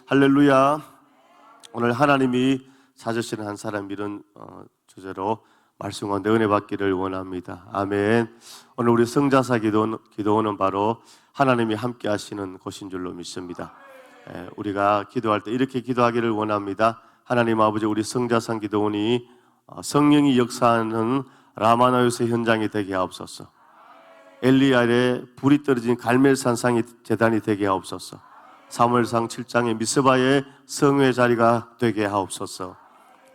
할렐루야. 오늘 하나님이 찾으시는 한 사람 이런 주제로 말씀 가운데 은혜 받기를 원합니다. 아멘. 오늘 우리 성자사 기도는 바로 하나님이 함께 하시는 곳인 줄로 믿습니다. 우리가 기도할 때 이렇게 기도하기를 원합니다. 하나님 아버지, 우리 성자상 기도원이 성령이 역사하는 라마나요스의 현장이 되게 하옵소서. 엘리야의 불이 떨어진 갈멜산상이 제단이 되게 하옵소서. 사무엘상 7장의 미스바의 성회의 자리가 되게 하옵소서.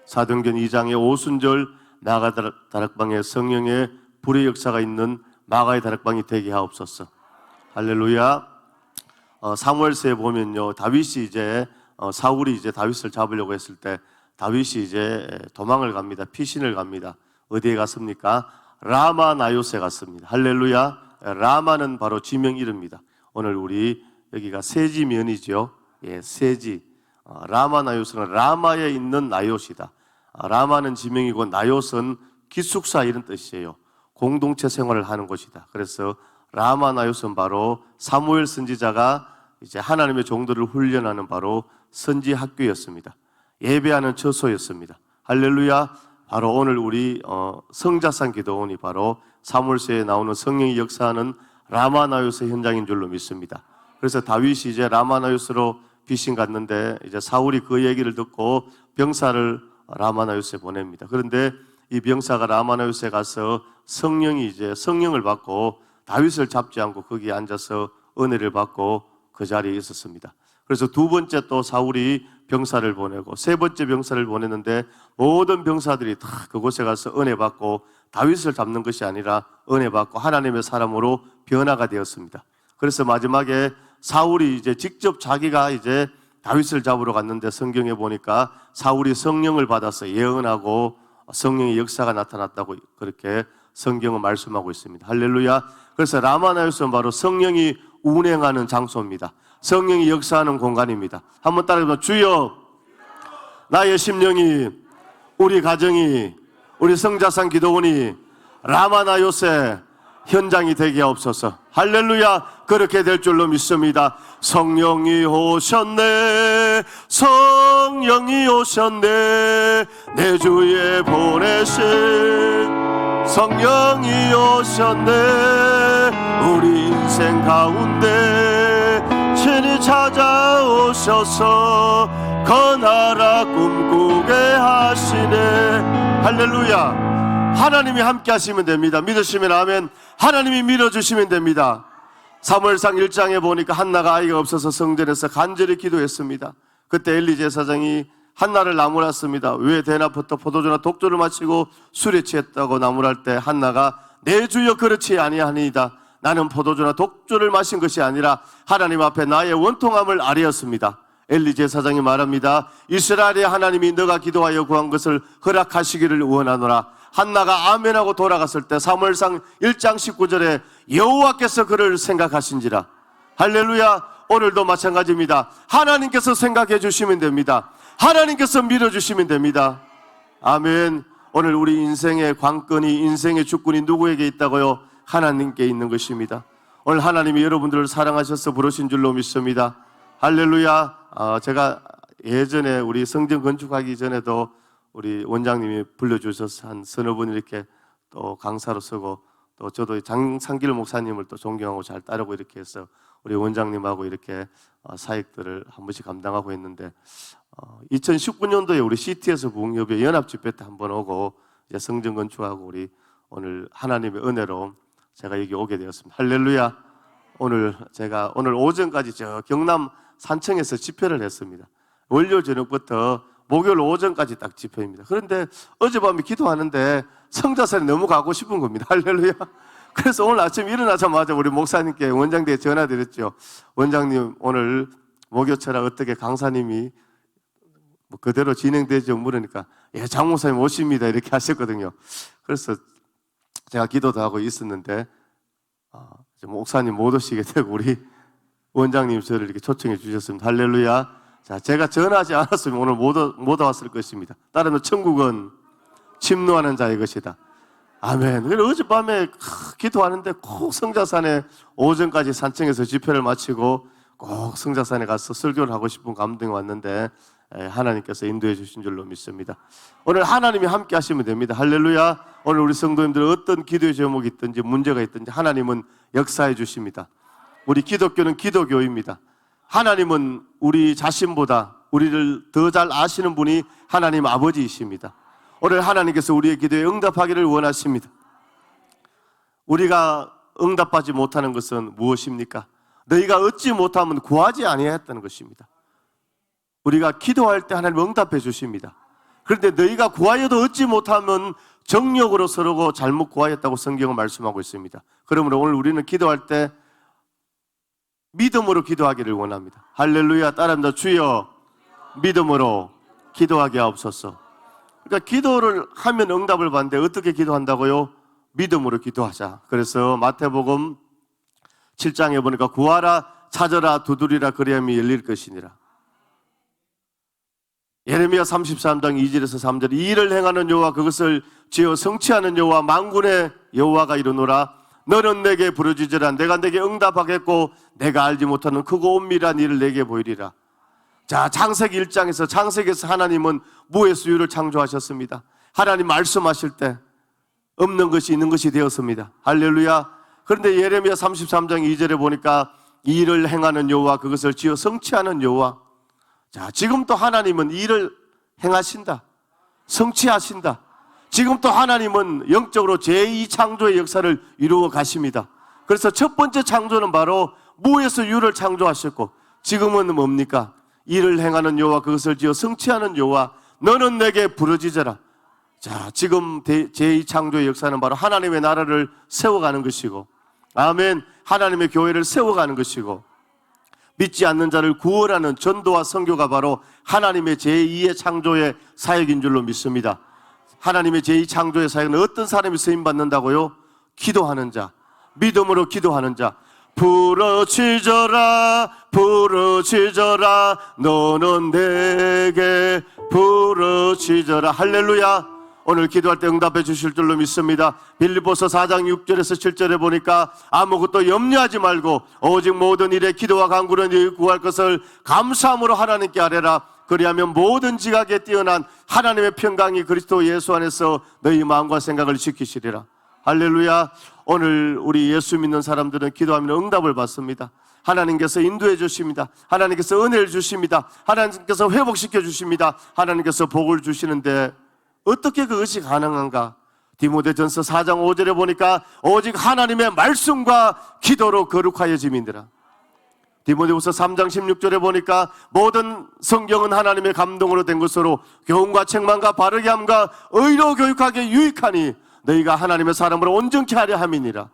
사도행전 2장의 오순절 나가다락방의 성령의 불의 역사가 있는 마가의 다락방이 되게 하옵소서. 할렐루야. 사무엘서에 보면요, 다윗이 이제 사울이 이제 다윗을 잡으려고 했을 때 다윗이 이제 도망을 갑니다. 피신을 갑니다. 어디에 갔습니까? 라마나요스에 갔습니다. 할렐루야. 라마는 바로 지명 이름입니다. 오늘 우리 여기가 세지면이죠. 예, 세지. 라마나요스는 라마에 있는 나요시다. 라마는 지명이고 나요스는 기숙사 이런 뜻이에요. 공동체 생활을 하는 곳이다. 그래서 라마나요스는 바로 사무엘 선지자가 이제 하나님의 종들을 훈련하는 바로 선지 학교였습니다. 예배하는 처소였습니다. 할렐루야. 바로 오늘 우리 성자상 기도원이 바로 사무엘서에 나오는 성령이 역사하는 라마나요스 현장인 줄로 믿습니다. 그래서 다윗이 이제 라마나요스로 피신 갔는데 이제 사울이 그 얘기를 듣고 병사를 라마나요스에 보냅니다. 그런데 이 병사가 라마나요스에 가서 성령을 받고 다윗을 잡지 않고 거기에 앉아서 은혜를 받고 그 자리에 있었습니다. 그래서 두 번째 또 사울이 병사를 보내고 세 번째 병사를 보냈는데 모든 병사들이 다 그곳에 가서 은혜 받고 다윗을 잡는 것이 아니라 은혜 받고 하나님의 사람으로 변화가 되었습니다. 그래서 마지막에 사울이 이제 직접 자기가 이제 다윗을 잡으러 갔는데 성경에 보니까 사울이 성령을 받아서 예언하고 성령의 역사가 나타났다고 그렇게 성경은 말씀하고 있습니다. 할렐루야. 그래서 라마나요스는 바로 성령이 운행하는 장소입니다. 성령이 역사하는 공간입니다. 한번 따라해보면, 주여, 나의 심령이, 우리 가정이, 우리 성자상 기도원이 라마나요스의 현장이 되게 하옵소서. 할렐루야. 그렇게 될 줄로 믿습니다. 성령이 오셨네, 성령이 오셨네, 내 주에 보내신 성령이 오셨네. 우리 인생 가운데 친히 찾아오셔서 거나라 꿈꾸게 하시네. 할렐루야. 하나님이 함께 하시면 됩니다. 믿으시면 아멘. 하나님이 밀어주시면 됩니다. 사무엘상 1장에 보니까 한나가 아이가 없어서 성전에서 간절히 기도했습니다. 그때 엘리 제사장이 한나를 나무랐습니다. 왜 대낮부터 포도주나 독주를 마시고 술에 취했다고 나무랄 때 한나가, 내 주여 그렇지 아니하니이다. 나는 포도주나 독주를 마신 것이 아니라 하나님 앞에 나의 원통함을 아뢰었습니다. 엘리 제사장이 말합니다. 이스라엘의 하나님이 너가 기도하여 구한 것을 허락하시기를 원하노라. 한나가 아멘하고 돌아갔을 때 사무엘상 1장 19절에 여호와께서 그를 생각하신지라. 할렐루야. 오늘도 마찬가지입니다. 하나님께서 생각해 주시면 됩니다. 하나님께서 밀어주시면 됩니다. 아멘. 오늘 우리 인생의 관건이, 인생의 주권이 누구에게 있다고요? 하나님께 있는 것입니다. 오늘 하나님이 여러분들을 사랑하셔서 부르신 줄로 믿습니다. 할렐루야. 제가 예전에 우리 성전 건축하기 전에도 우리 원장님이 불러주셔서 한 서너 분 이렇게 또 강사로 쓰고, 또 저도 장상길 목사님을 또 존경하고 잘 따르고 이렇게 해서 우리 원장님하고 이렇게 사역들을 한 번씩 감당하고 있는데, 2019년도에 우리 CT에서 부흥협의 연합집회 때 한 번 오고 이제 성전 건축하고 우리 오늘 하나님의 은혜로 제가 여기 오게 되었습니다. 할렐루야. 제가 오늘 오전까지 저 경남 산청에서 집회를 했습니다. 월요 저녁부터 목요일 오전까지 딱 집회입니다. 그런데 어젯밤에 기도하는데 성자산에 너무 가고 싶은 겁니다. 할렐루야. 그래서 오늘 아침 일어나자마자 우리 목사님께 원장님께 전화드렸죠. 원장님, 오늘 목요철학 어떻게 강사님이 그대로 진행되죠? 물으니까, 예, 장 목사님 오십니다. 이렇게 하셨거든요. 그래서 제가 기도도 하고 있었는데 목사님 못 오시게 되고 우리 원장님 저를 이렇게 초청해 주셨습니다. 할렐루야. 자, 제가 전하지 않았으면 오늘 못 왔을 것입니다. 따르면 천국은 침노하는 자의 것이다. 아멘. 그래서 어젯밤에 기도하는데 꼭 성자산에 오전까지 산청에서 집회를 마치고 꼭 성자산에 가서 설교를 하고 싶은 감동이 왔는데 하나님께서 인도해 주신 줄로 믿습니다. 오늘 하나님이 함께 하시면 됩니다. 할렐루야. 오늘 우리 성도님들 어떤 기도의 제목이 있든지 문제가 있든지 하나님은 역사해 주십니다. 우리 기독교는 기도교입니다. 하나님은 우리 자신보다 우리를 더 잘 아시는 분이 하나님 아버지이십니다. 오늘 하나님께서 우리의 기도에 응답하기를 원하십니다. 우리가 응답하지 못하는 것은 무엇입니까? 너희가 얻지 못하면 구하지 아니하였다는 것입니다. 우리가 기도할 때 하나님 응답해 주십니다. 그런데 너희가 구하여도 얻지 못하면 정욕으로 서르고 잘못 구하였다고 성경은 말씀하고 있습니다. 그러므로 오늘 우리는 기도할 때 믿음으로 기도하기를 원합니다. 할렐루야. 따라합니다. 주여 믿음으로 기도하게 하옵소서. 그러니까 기도를 하면 응답을 받는데 어떻게 기도한다고요? 믿음으로 기도하자. 그래서 마태복음 7장에 보니까 구하라 찾아라 두드리라 그리하면 열릴 것이니라. 예레미야 33장 2절에서 3절 이 일을 행하는 여호와 그것을 지어 성취하는 여호와 만군의 여호와가 이르노라. 너는 내게 부르짖으라. 내가 내게 응답하겠고 내가 알지 못하는 크고 엄밀한 일을 내게 보이리라. 자, 창세기 1장에서 창세기에서 하나님은 무에서 유를 창조하셨습니다. 하나님 말씀하실 때 없는 것이 있는 것이 되었습니다. 할렐루야. 그런데 예레미야 33장 2절에 보니까 이 일을 행하는 여호와 그것을 지어 성취하는 여호와. 자, 지금 또 하나님은 이 일을 행하신다. 성취하신다. 지금 또 하나님은 영적으로 제2창조의 역사를 이루어 가십니다. 그래서 첫 번째 창조는 바로 무에서 유를 창조하셨고 지금은 뭡니까? 일을 행하는 여호와 그것을 지어 성취하는 여호와 너는 내게 부르짖어라. 자, 지금 제2창조의 역사는 바로 하나님의 나라를 세워가는 것이고 아멘. 하나님의 교회를 세워가는 것이고 믿지 않는 자를 구원하는 전도와 선교가 바로 하나님의 제2의 창조의 사역인 줄로 믿습니다. 하나님의 제2창조의 사역은 어떤 사람이 쓰임받는다고요? 기도하는 자, 믿음으로 기도하는 자. 부르짖어라 부르짖어라 너는 내게 부르짖어라. 할렐루야. 오늘 기도할 때 응답해 주실 줄로 믿습니다. 빌립보서 4장 6절에서 7절에 보니까 아무것도 염려하지 말고 오직 모든 일에 기도와 간구로 너희 구할 것을 감사함으로 하나님께 아뢰라. 그리하면 모든 지각에 뛰어난 하나님의 평강이 그리스도 예수 안에서 너희 마음과 생각을 지키시리라. 할렐루야. 오늘 우리 예수 믿는 사람들은 기도하면 응답을 받습니다. 하나님께서 인도해 주십니다. 하나님께서 은혜를 주십니다. 하나님께서 회복시켜 주십니다. 하나님께서 복을 주시는데 어떻게 그것이 가능한가? 디모데전서 4장 5절에 보니까 오직 하나님의 말씀과 기도로 거룩하여짐이니라. 디모데후서 3장 16절에 보니까 모든 성경은 하나님의 감동으로 된 것으로 교훈과 책망과 바르게 함과 의로 교육하기에 유익하니 너희가 하나님의 사람으로 온전케 하려 함이니라.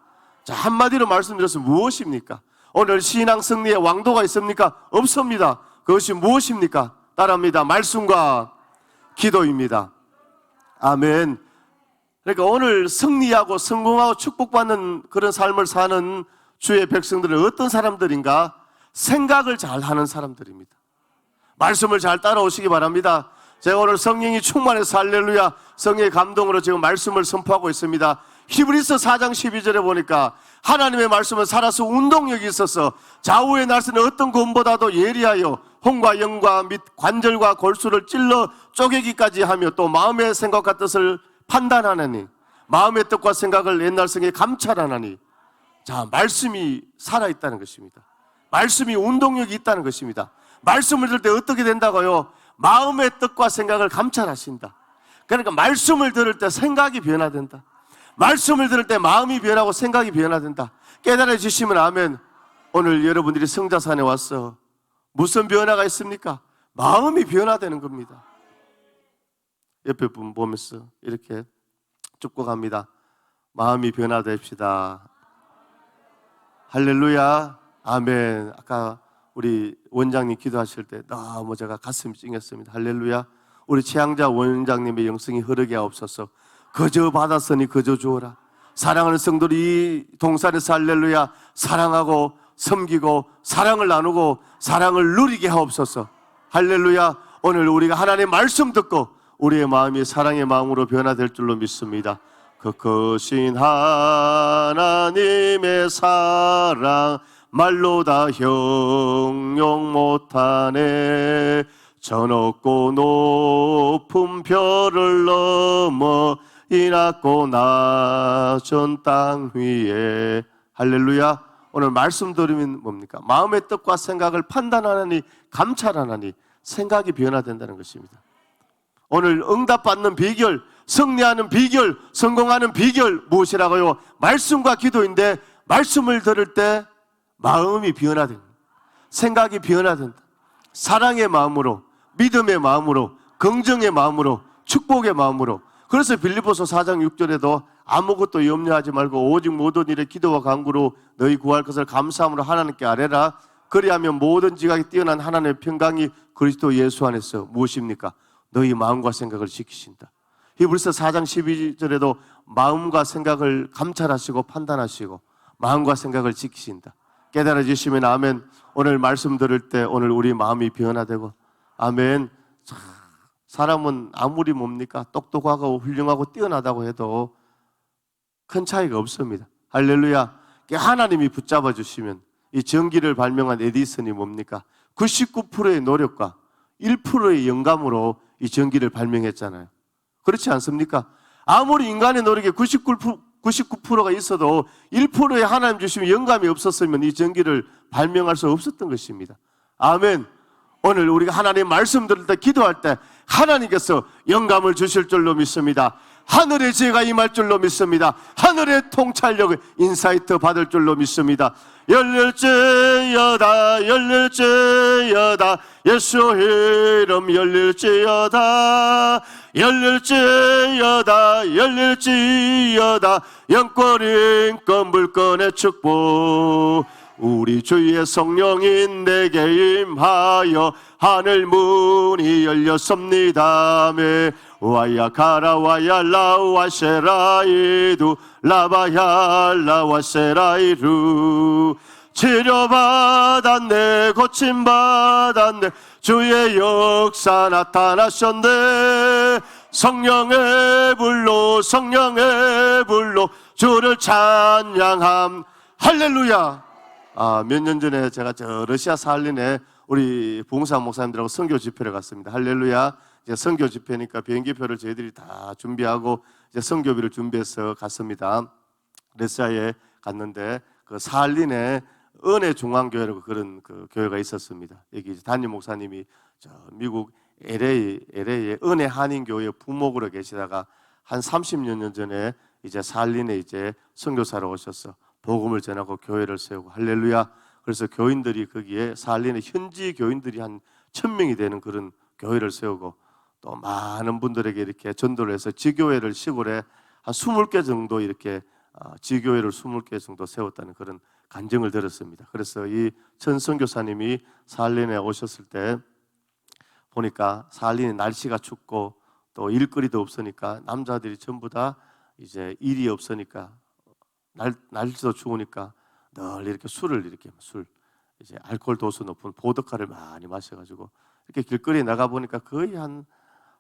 자, 한마디로 말씀드려서 무엇입니까? 오늘 신앙 승리의 왕도가 있습니까? 없습니다. 그것이 무엇입니까? 따라합니다. 말씀과 기도입니다. 아멘. 그러니까 오늘 승리하고 성공하고 축복받는 그런 삶을 사는 주의 백성들은 어떤 사람들인가? 생각을 잘 하는 사람들입니다. 말씀을 잘 따라오시기 바랍니다. 제가 오늘 성령이 충만해서 할렐루야 성령의 감동으로 지금 말씀을 선포하고 있습니다. 히브리서 4장 12절에 보니까 하나님의 말씀은 살아서 운동력이 있어서 좌우의 날씨는 어떤 검보다도 예리하여 혼과 영과 및 관절과 골수를 찔러 쪼개기까지 하며 또 마음의 생각과 뜻을 판단하나니 마음의 뜻과 생각을 옛날 성에 감찰하나니. 자, 말씀이 살아있다는 것입니다. 말씀이 운동력이 있다는 것입니다. 말씀을 들을 때 어떻게 된다고요? 마음의 뜻과 생각을 감찰하신다. 그러니까 말씀을 들을 때 생각이 변화된다. 말씀을 들을 때 마음이 변하고 생각이 변화된다. 깨달아지시면 아멘. 오늘 여러분들이 성자산에 와서 무슨 변화가 있습니까? 마음이 변화되는 겁니다. 옆에 분 보면서 이렇게 축복합니다. 마음이 변화됩시다. 할렐루야. 아멘. 아까 우리 원장님 기도하실 때 너무 제가 가슴이 찡했습니다. 할렐루야. 우리 최양자 원장님의 영성이 흐르게 하옵소서. 거저 받았으니 거저 주어라. 사랑하는 성도들이 이 동산에서 할렐루야 사랑하고 섬기고 사랑을 나누고 사랑을 누리게 하옵소서. 할렐루야. 오늘 우리가 하나님의 말씀 듣고 우리의 마음이 사랑의 마음으로 변화될 줄로 믿습니다. 그 크신 하나님의 사랑 말로 다 형용 못하네. 저 높고 높은 별을 넘어 이 낮고 낮은 땅 위에. 할렐루야. 오늘 말씀 들으면 뭡니까? 마음의 뜻과 생각을 판단하나니 감찰하나니 생각이 변화된다는 것입니다. 오늘 응답받는 비결, 승리하는 비결, 성공하는 비결 무엇이라고요? 말씀과 기도인데, 말씀을 들을 때 마음이 변화된다. 생각이 변화된다. 사랑의 마음으로, 믿음의 마음으로, 긍정의 마음으로, 축복의 마음으로. 그래서 빌립보서 4장 6절에도 아무것도 염려하지 말고 오직 모든 일에 기도와 간구로 너희 구할 것을 감사함으로 하나님께 아뢰라. 그리하면 모든 지각이 뛰어난 하나님의 평강이 그리스도 예수 안에서 무엇입니까? 너희 마음과 생각을 지키신다. 히브리서 4장 12절에도 마음과 생각을 감찰하시고 판단하시고 마음과 생각을 지키신다. 깨달아지시면 아멘. 오늘 말씀 들을 때 오늘 우리 마음이 변화되고 아멘. 사람은 아무리 뭡니까? 똑똑하고 훌륭하고 뛰어나다고 해도 큰 차이가 없습니다. 할렐루야. 하나님이 붙잡아 주시면 이 전기를 발명한 에디슨이 뭡니까? 99%의 노력과 1%의 영감으로 이 전기를 발명했잖아요. 그렇지 않습니까? 아무리 인간의 노력에 99%가 있어도 1%의 하나님 주시면 영감이 없었으면 이 전기를 발명할 수 없었던 것입니다. 아멘. 오늘 우리가 하나님의 말씀 들을 때 기도할 때 하나님께서 영감을 주실 줄로 믿습니다. 하늘의 지혜가 임할 줄로 믿습니다. 하늘의 통찰력을 인사이트 받을 줄로 믿습니다. 열릴지어다 열릴지어다 예수 이름 열릴지어다 열릴지어다 열릴지어다 영권 인권 물권의 축복 우리 주의 성령인 내게 임하여 하늘 문이 열렸습니다. 와야 가라와야 라와세라이두 라바야 라와세라이루 치료받았네 고침받았네 주의 역사 나타나셨네 성령의 불로 주를 찬양함. 할렐루야. 몇 년 전에 제가 저 러시아 살린에 우리 봉사 목사님들하고 선교 집회를 갔습니다. 할렐루야. 이제 선교 집회니까 비행기표를 저희들이 다 준비하고 이제 선교비를 준비해서 갔습니다. 러시아에 갔는데 그 살린에 은혜 중앙교회라고 그런 그 교회가 있었습니다. 여기 이제 담임 목사님이 저 미국 LA에 은혜 한인교회 부목으로 계시다가 한 30여 년 전에 이제 살린에 이제 선교사로 오셔서 복음을 전하고 교회를 세우고 할렐루야. 그래서 교인들이 거기에 살린의 현지 교인들이 한 1000명이 되는 그런 교회를 세우고 또 많은 분들에게 이렇게 전도를 해서 지교회를 시골에 한 20개 정도 이렇게 지교회를 20개 정도 세웠다는 그런 간증을 들었습니다. 그래서 이 전 선교사님이 살린에 오셨을 때 보니까 살린이 날씨가 춥고 또 일거리도 없으니까 남자들이 전부 다 이제 일이 없으니까 날씨도 추우니까 늘 이렇게 술 이제 알코올 도수 높은 보드카를 많이 마셔가지고 이렇게 길거리에 나가 보니까 거의 한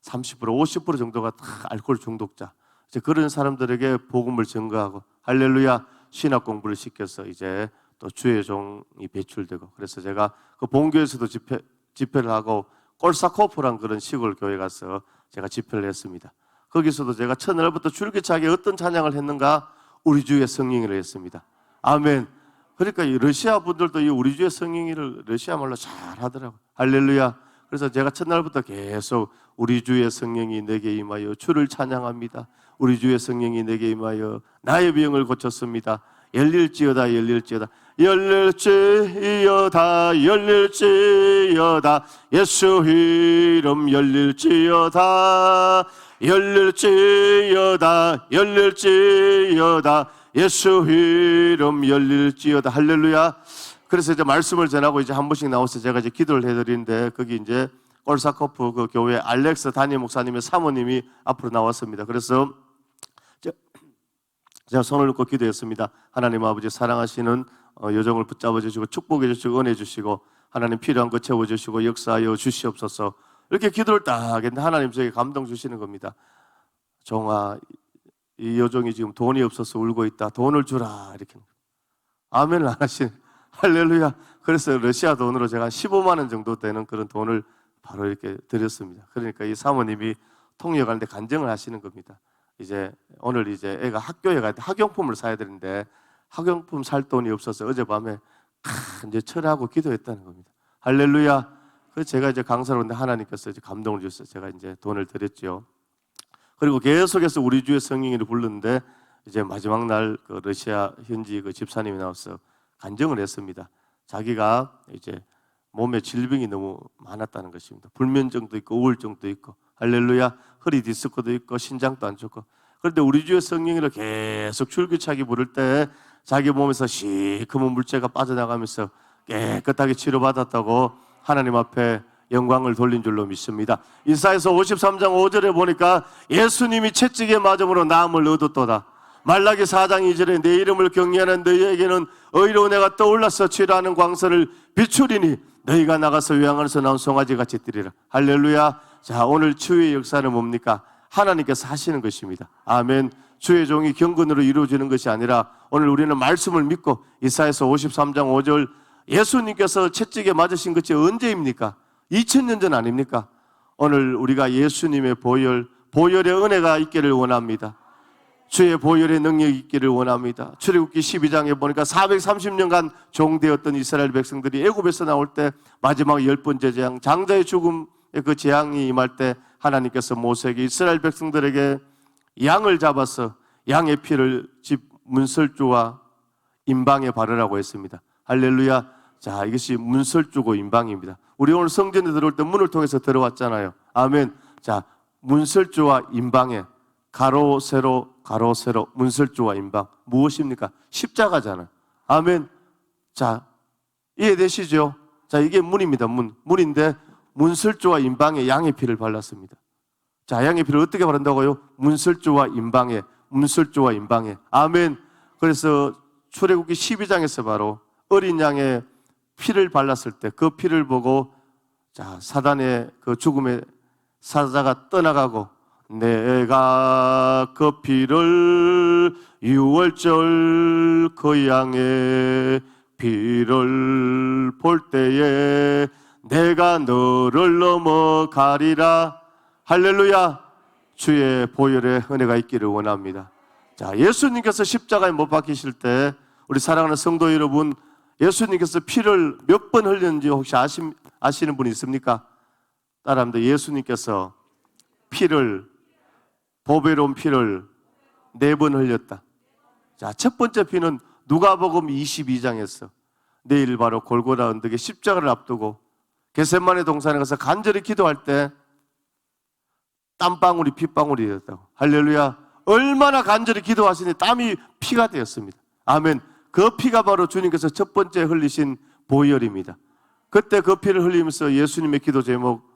30% 50% 정도가 다 알코올 중독자. 이제 그런 사람들에게 복음을 전가하고 할렐루야 신학 공부를 시켜서 이제 또 주의 종이 배출되고 그래서 제가 그 본교에서도 집회를 하고 꼴사코프란 그런 시골 교회 가서 제가 집회를 했습니다. 거기서도 제가 첫날부터 줄기차게 어떤 찬양을 했는가? 우리 주의 성령이를 했습니다. 아멘. 그러니까 이 러시아 분들도 이 우리 주의 성령이를 러시아 말로 잘 하더라고요. 할렐루야. 그래서 제가 첫날부터 계속 우리 주의 성령이 내게 임하여 주를 찬양합니다. 우리 주의 성령이 내게 임하여 나의 병을 고쳤습니다. 열릴지어다 열릴지어다 열릴지어다 열릴지어다 예수 이름 열릴지어다 열릴지어다 열릴지어다 예수 이름 열릴지어다 할렐루야. 그래서 이제 말씀을 전하고 이제 한 번씩 나와서 제가 이제 기도를 해드리는데 거기 이제 꼴사코프 그 교회 알렉스 담임 목사님의 사모님이 앞으로 나왔습니다. 그래서 제가 손을 놓고 기도했습니다. 하나님 아버지 사랑하시는 여종을 붙잡아 주시고 축복해 주시고 은혜 주시고 하나님 필요한 것 채워 주시고 역사하여 주시옵소서. 이렇게 기도를 딱 했는데 하나님 저에게 감동 주시는 겁니다. 종아 이 여종이 지금 돈이 없어서 울고 있다. 돈을 주라 이렇게. 아멘을 안 하시네. 할렐루야. 그래서 러시아 돈으로 제가 한 15만 원 정도 되는 그런 돈을 바로 이렇게 드렸습니다. 그러니까 이 사모님이 통역하는데 간증을 하시는 겁니다. 이제 오늘 이제 애가 학교에 갈 때 학용품을 사야 되는데 학용품 살 돈이 없어서 어젯밤에 이제 철회하고 기도했다는 겁니다. 할렐루야. 그래서 제가 이제 강사로 오는데 하나님께서 이제 감동을 주셔서 제가 이제 돈을 드렸죠. 그리고 계속해서 우리 주의 성령님을 부르는데 이제 마지막 날 그 러시아 현지 그 집사님이 나와서 간증을 했습니다. 자기가 이제 몸에 질병이 너무 많았다는 것입니다. 불면증도 있고 우울증도 있고 할렐루야. 허리 디스크도 있고 신장도 안 좋고. 그런데 우리 주의 성령님을 계속 줄기차게 부를 때 자기 몸에서 시커먼 물체가 빠져나가면서 깨끗하게 치료받았다고 하나님 앞에 영광을 돌린 줄로 믿습니다. 이사야서 53장 5절에 보니까 예수님이 채찍에 맞음으로 나음을 얻었도다. 말라기 4장 2절에 내 이름을 경외하는 너희에게는 의로운 애가 떠올라서 치료하는 광선을 비추리니 너희가 나가서 요양원에서 나온 송아지같이 뛰리라. 할렐루야. 자, 오늘 주의 역사는 뭡니까? 하나님께서 하시는 것입니다. 아멘. 주의 종이 경건으로 이루어지는 것이 아니라 오늘 우리는 말씀을 믿고 이사야서 53장 5절 예수님께서 채찍에 맞으신 것이 언제입니까? 2000년 전 아닙니까? 오늘 우리가 예수님의 보혈의 은혜가 있기를 원합니다. 주의 보혈의 능력이 있기를 원합니다. 출애굽기 12장에 보니까 430년간 종되었던 이스라엘 백성들이 애굽에서 나올 때 마지막 10번째 재앙, 장자의 죽음의 그 재앙이 임할 때 하나님께서 모세에게 이스라엘 백성들에게 양을 잡아서 양의 피를 집 문설주와 임방에 바르라고 했습니다. 할렐루야. 자, 이것이 문설주고 임방입니다. 우리 오늘 성전에 들어올 때 문을 통해서 들어왔잖아요. 아멘. 자, 문설주와 임방에 가로 세로 문설주와 임방 무엇입니까? 십자가잖아요. 아멘. 자, 이해되시죠? 자, 이게 문입니다. 문인데 문설주와 임방에 양의 피를 발랐습니다. 자, 양의 피를 어떻게 바른다고요? 문설주와 임방에 아멘. 그래서 출애굽기 12장에서 바로 어린 양의 피를 발랐을 때 그 피를 보고 자, 사단의 그 죽음의 사자가 떠나가고 내가 그 피를 6월절 그 양의 피를 볼 때에 내가 너를 넘어가리라. 할렐루야. 주의 보혈의 은혜가 있기를 원합니다. 자, 예수님께서 십자가에 못 박히실 때 우리 사랑하는 성도 여러분, 예수님께서 피를 몇 번 흘렸는지 혹시 아시는 분이 있습니까? 따라합니다. 예수님께서 보배로운 피를 4번 흘렸다. 자, 첫 번째 피는 누가복음 22장에서 내일 바로 골고다 언덕에 십자가를 앞두고 겟세마네 동산에 가서 간절히 기도할 때 땀방울이 핏방울이 되었다고. 할렐루야. 얼마나 간절히 기도하시니 땀이 피가 되었습니다. 아멘. 그 피가 바로 주님께서 첫 번째 흘리신 보혈입니다. 그때 그 피를 흘리면서 예수님의 기도 제목,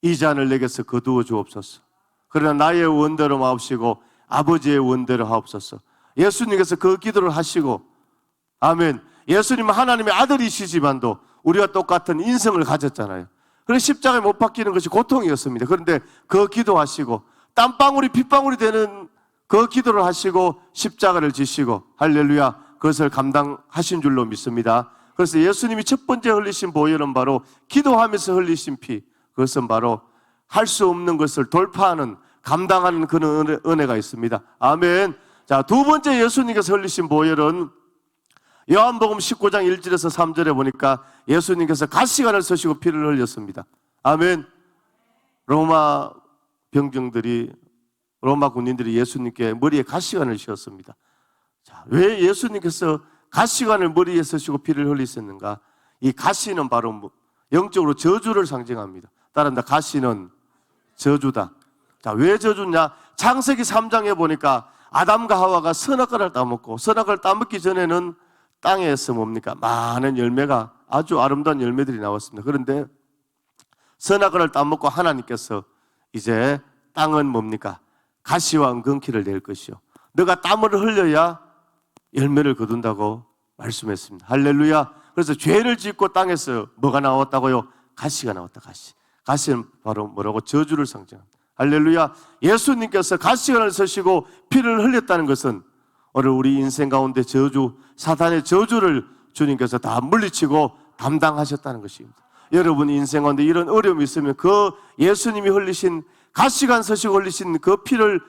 이 잔을 내게서 거두어 주옵소서. 그러나 나의 원대로 마옵시고 아버지의 원대로 하옵소서. 예수님께서 그 기도를 하시고, 아멘. 예수님은 하나님의 아들이시지만도 우리와 똑같은 인성을 가졌잖아요. 그래서 십자가에 못 박히는 것이 고통이었습니다. 그런데 그 기도하시고 땀방울이 핏방울이 되는 그 기도를 하시고 십자가를 지시고, 할렐루야, 그것을 감당하신 줄로 믿습니다. 그래서 예수님이 첫 번째 흘리신 보혈은 바로 기도하면서 흘리신 피, 그것은 바로 할 수 없는 것을 돌파하는, 감당하는 그런 은혜가 있습니다. 아멘. 자, 두 번째 예수님께서 흘리신 보혈은 요한복음 19장 1절에서 3절에 보니까 예수님께서 갓시간을 쓰시고 피를 흘렸습니다. 아멘. 로마 군인들이 예수님께 머리에 갓시간을 씌웠습니다. 자, 왜 예수님께서 갓시간을 머리에 쓰시고 피를 흘리셨는가? 이 갓시는 바로 영적으로 저주를 상징합니다. 따라합니다. 갓시는 저주다. 자, 왜 저주냐? 창세기 3장에 보니까 아담과 하와가 선악과를 따먹고, 선악과를 따먹기 전에는 땅에서 뭡니까? 많은 열매가, 아주 아름다운 열매들이 나왔습니다. 그런데 선악과를 따먹고 하나님께서 이제 땅은 뭡니까? 가시와 은근키를 낼 것이요, 너가 땀을 흘려야 열매를 거둔다고 말씀했습니다. 할렐루야. 그래서 죄를 짓고 땅에서 뭐가 나왔다고요? 가시가 나왔다. 가시는 바로 뭐라고? 저주를 상징합니다. 할렐루야. 예수님께서 갓시간을 쓰시고 피를 흘렸다는 것은 오늘 우리 인생 가운데 저주, 사탄의 저주를 주님께서 다 물리치고 담당하셨다는 것입니다. 여러분 인생 가운데 이런 어려움이 있으면 그 예수님이 흘리신 가시관 서시고 흘리신 그 피를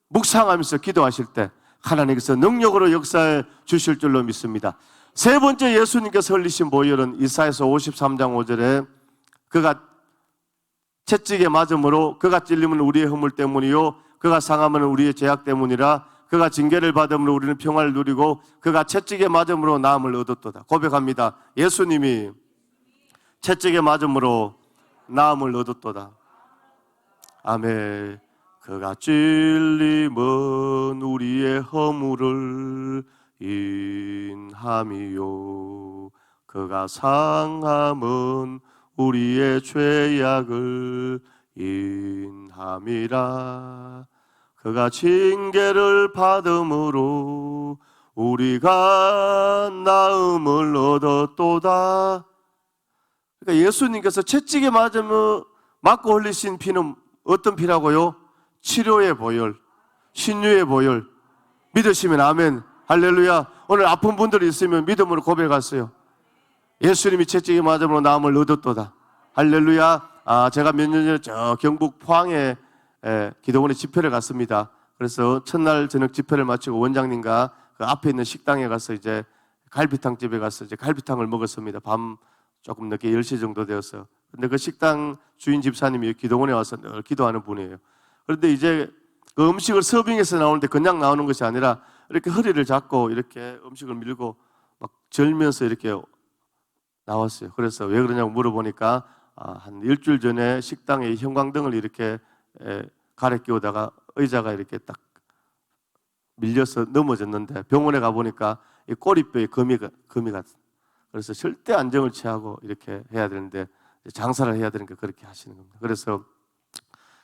묵상하면서 기도하실 때 하나님께서 능력으로 역사해 주실 줄로 믿습니다. 세 번째 예수님께서 흘리신 보혈은 이사야서 53장 5절에 그가 채찍에 맞음으로 그가 찔림은 우리의 허물 때문이요 그가 상함은 우리의 죄악 때문이라 그가 징계를 받음으로 우리는 평화를 누리고 그가 채찍에 맞음으로 나음을 얻었도다. 고백합니다. 예수님이 채찍에 맞음으로 나음을 얻었도다. 아멘. 그가 찔림은 우리의 허물을 인함이요 그가 상함은 우리의 죄악을 인함이라. 그가 징계를 받음으로 우리가 나음을 얻었도다. 그러니까 예수님께서 채찍에 맞고 흘리신 피는 어떤 피라고요? 치료의 보혈, 신유의 보혈. 믿으시면 아멘. 할렐루야. 오늘 아픈 분들이 있으면 믿음으로 고백하세요. 예수님이 채찍에 맞음으로 나음을 얻었도다. 할렐루야. 제가 몇 년 전에 저 경북 포항에 기도원에 집회를 갔습니다. 그래서 첫날 저녁 집회를 마치고 원장님과 그 앞에 있는 식당에 가서 이제 갈비탕 집에 가서 이제 갈비탕을 먹었습니다. 밤 조금 늦게 10시 정도 되었어요. 근데 그 식당 주인 집사님이 기도원에 와서 늘 기도하는 분이에요. 그런데 이제 그 음식을 서빙해서 나오는데 그냥 나오는 것이 아니라 이렇게 허리를 잡고 이렇게 음식을 밀고 막 절면서 이렇게 나왔어요. 그래서 왜 그러냐고 물어보니까 한 일주일 전에 식당에 형광등을 이렇게 가래 끼우다가 의자가 이렇게 딱 밀려서 넘어졌는데 병원에 가보니까 이 꼬리뼈에 금이 갔어요. 그래서 절대 안정을 취하고 이렇게 해야 되는데 장사를 해야 되니까 그렇게 하시는 겁니다. 그래서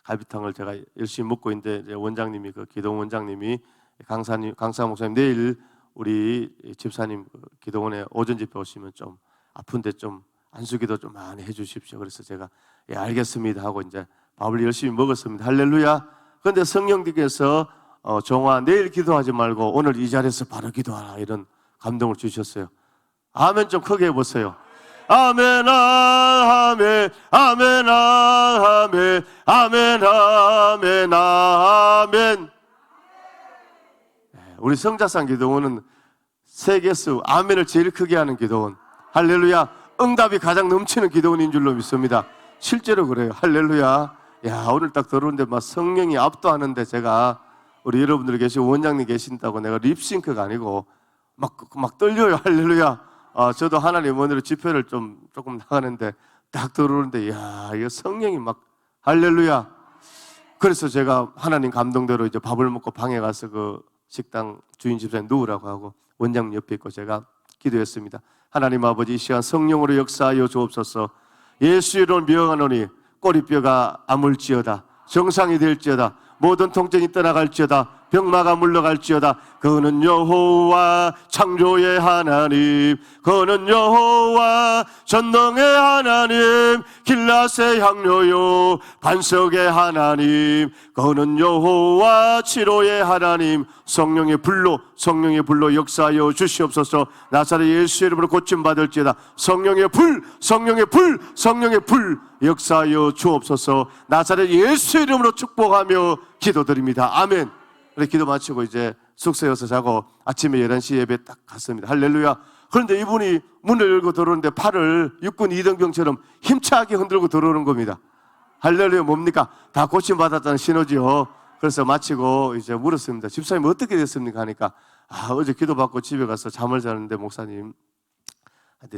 갈비탕을 제가 열심히 먹고 있는데 이제 원장님이 그 기도원 원장님이 강사 목사님 내일 우리 집사님 기도원에 오전 집회 오시면 좀 아픈데 좀 안수기도 좀 많이 해주십시오. 그래서 제가 예 알겠습니다 하고 이제 밥을 열심히 먹었습니다. 할렐루야. 그런데 성령님께서 정화 내일 기도하지 말고 오늘 이 자리에서 바로 기도하라 이런 감동을 주셨어요. 아멘 좀 크게 해보세요. 아멘 아멘 아멘 아멘 아멘 아멘 아멘. 우리 성자상 기도원은 세계수 아멘을 제일 크게 하는 기도원. 할렐루야. 응답이 가장 넘치는 기도원인 줄로 믿습니다. 실제로 그래요. 할렐루야. 야 오늘 딱 들어오는데 막 성령이 압도하는데 제가 우리 여러분들 계시고 원장님 계신다고 내가 립싱크가 아니고 막 떨려요. 할렐루야. 저도 하나님 은혜로 집회를 조금 나가는데 딱 들어오는데 야 이거 성령이 막 할렐루야. 그래서 제가 하나님 감동대로 이제 밥을 먹고 방에 가서 그 식당 주인 집사님 누우라고 하고 원장님 옆에 있고 제가 기도했습니다. 하나님 아버지 이 시간 성령으로 역사하여 주옵소서. 예수 이름으로 명하노니 꼬리뼈가 아물지어다. 정상이 될지어다. 모든 통증이 떠나갈지어다. 병마가 물러갈지어다. 그는 여호와 창조의 하나님, 그는 여호와 전능의 하나님, 길라의 향료요 반석의 하나님, 그는 여호와 치료의 하나님. 성령의 불로 역사하여 주시옵소서. 나사렛 예수 이름으로 고침받을지어다. 성령의 불 역사하여 주옵소서. 나사렛 예수 이름으로 축복하며 기도드립니다. 아멘. 그래 기도 마치고 이제 숙소에 와서 자고 아침에 11시 예배 딱 갔습니다. 할렐루야. 그런데 이분이 문을 열고 들어오는데 팔을 육군 이등병처럼 힘차게 흔들고 들어오는 겁니다. 할렐루야. 뭡니까? 다 고침받았다는 신호지요. 그래서 마치고 이제 물었습니다. 집사님 어떻게 됐습니까? 하니까 어제 기도받고 집에 가서 잠을 자는데 목사님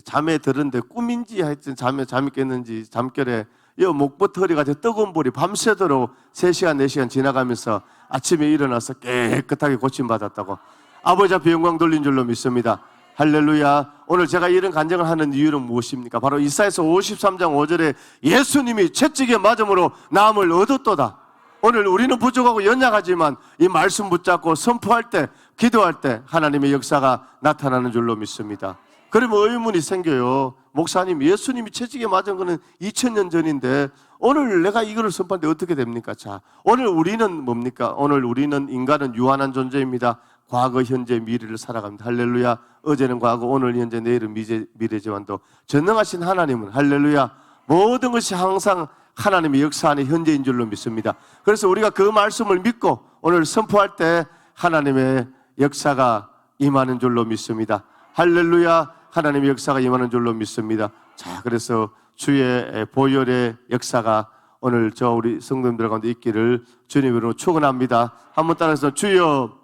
잠에 들었는데 꿈인지 하여튼 잠이 깼는지 잠결에 목부터 허리가 뜨거운 볼이 밤새도록 3시간 4시간 지나가면서 아침에 일어나서 깨끗하게 고침받았다고 아버지 앞에 영광 돌린 줄로 믿습니다. 할렐루야. 오늘 제가 이런 간증을 하는 이유는 무엇입니까? 바로 이사야서 53장 5절에 예수님이 채찍에 맞음으로 나음을 얻었도다. 오늘 우리는 부족하고 연약하지만 이 말씀 붙잡고 선포할 때 기도할 때 하나님의 역사가 나타나는 줄로 믿습니다. 그러면 의문이 생겨요. 목사님 예수님이 채찍에 맞은 거는 2000년 전인데 오늘 내가 이거를 선포하는데 어떻게 됩니까? 자, 오늘 우리는 뭡니까? 오늘 우리는 인간은 유한한 존재입니다. 과거, 현재, 미래를 살아갑니다. 할렐루야. 어제는 과거, 오늘, 현재, 내일은 미래지만도 전능하신 하나님은 할렐루야 모든 것이 항상 하나님의 역사 안에 현재인 줄로 믿습니다. 그래서 우리가 그 말씀을 믿고 오늘 선포할 때 하나님의 역사가 임하는 줄로 믿습니다. 할렐루야. 하나님의 역사가 임하는 줄로 믿습니다. 자, 그래서 주의 보혈의 역사가 오늘 우리 성도님들 가운데 있기를 주님으로 축원합니다. 한번 따라서 주여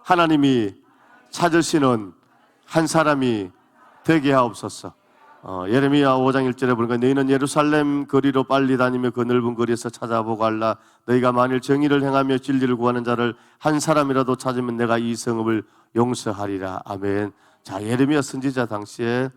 하나님이 찾으시는 한 사람이 되게 하옵소서. 예레미야 5장 1절에 보니까 너희는 예루살렘 거리로 빨리 다니며 그 넓은 거리에서 찾아보고 알라. 너희가 만일 정의를 행하며 진리를 구하는 자를 한 사람이라도 찾으면 내가 이 성읍을 용서하리라. 아멘. 자, 예레미야 선지자 당시에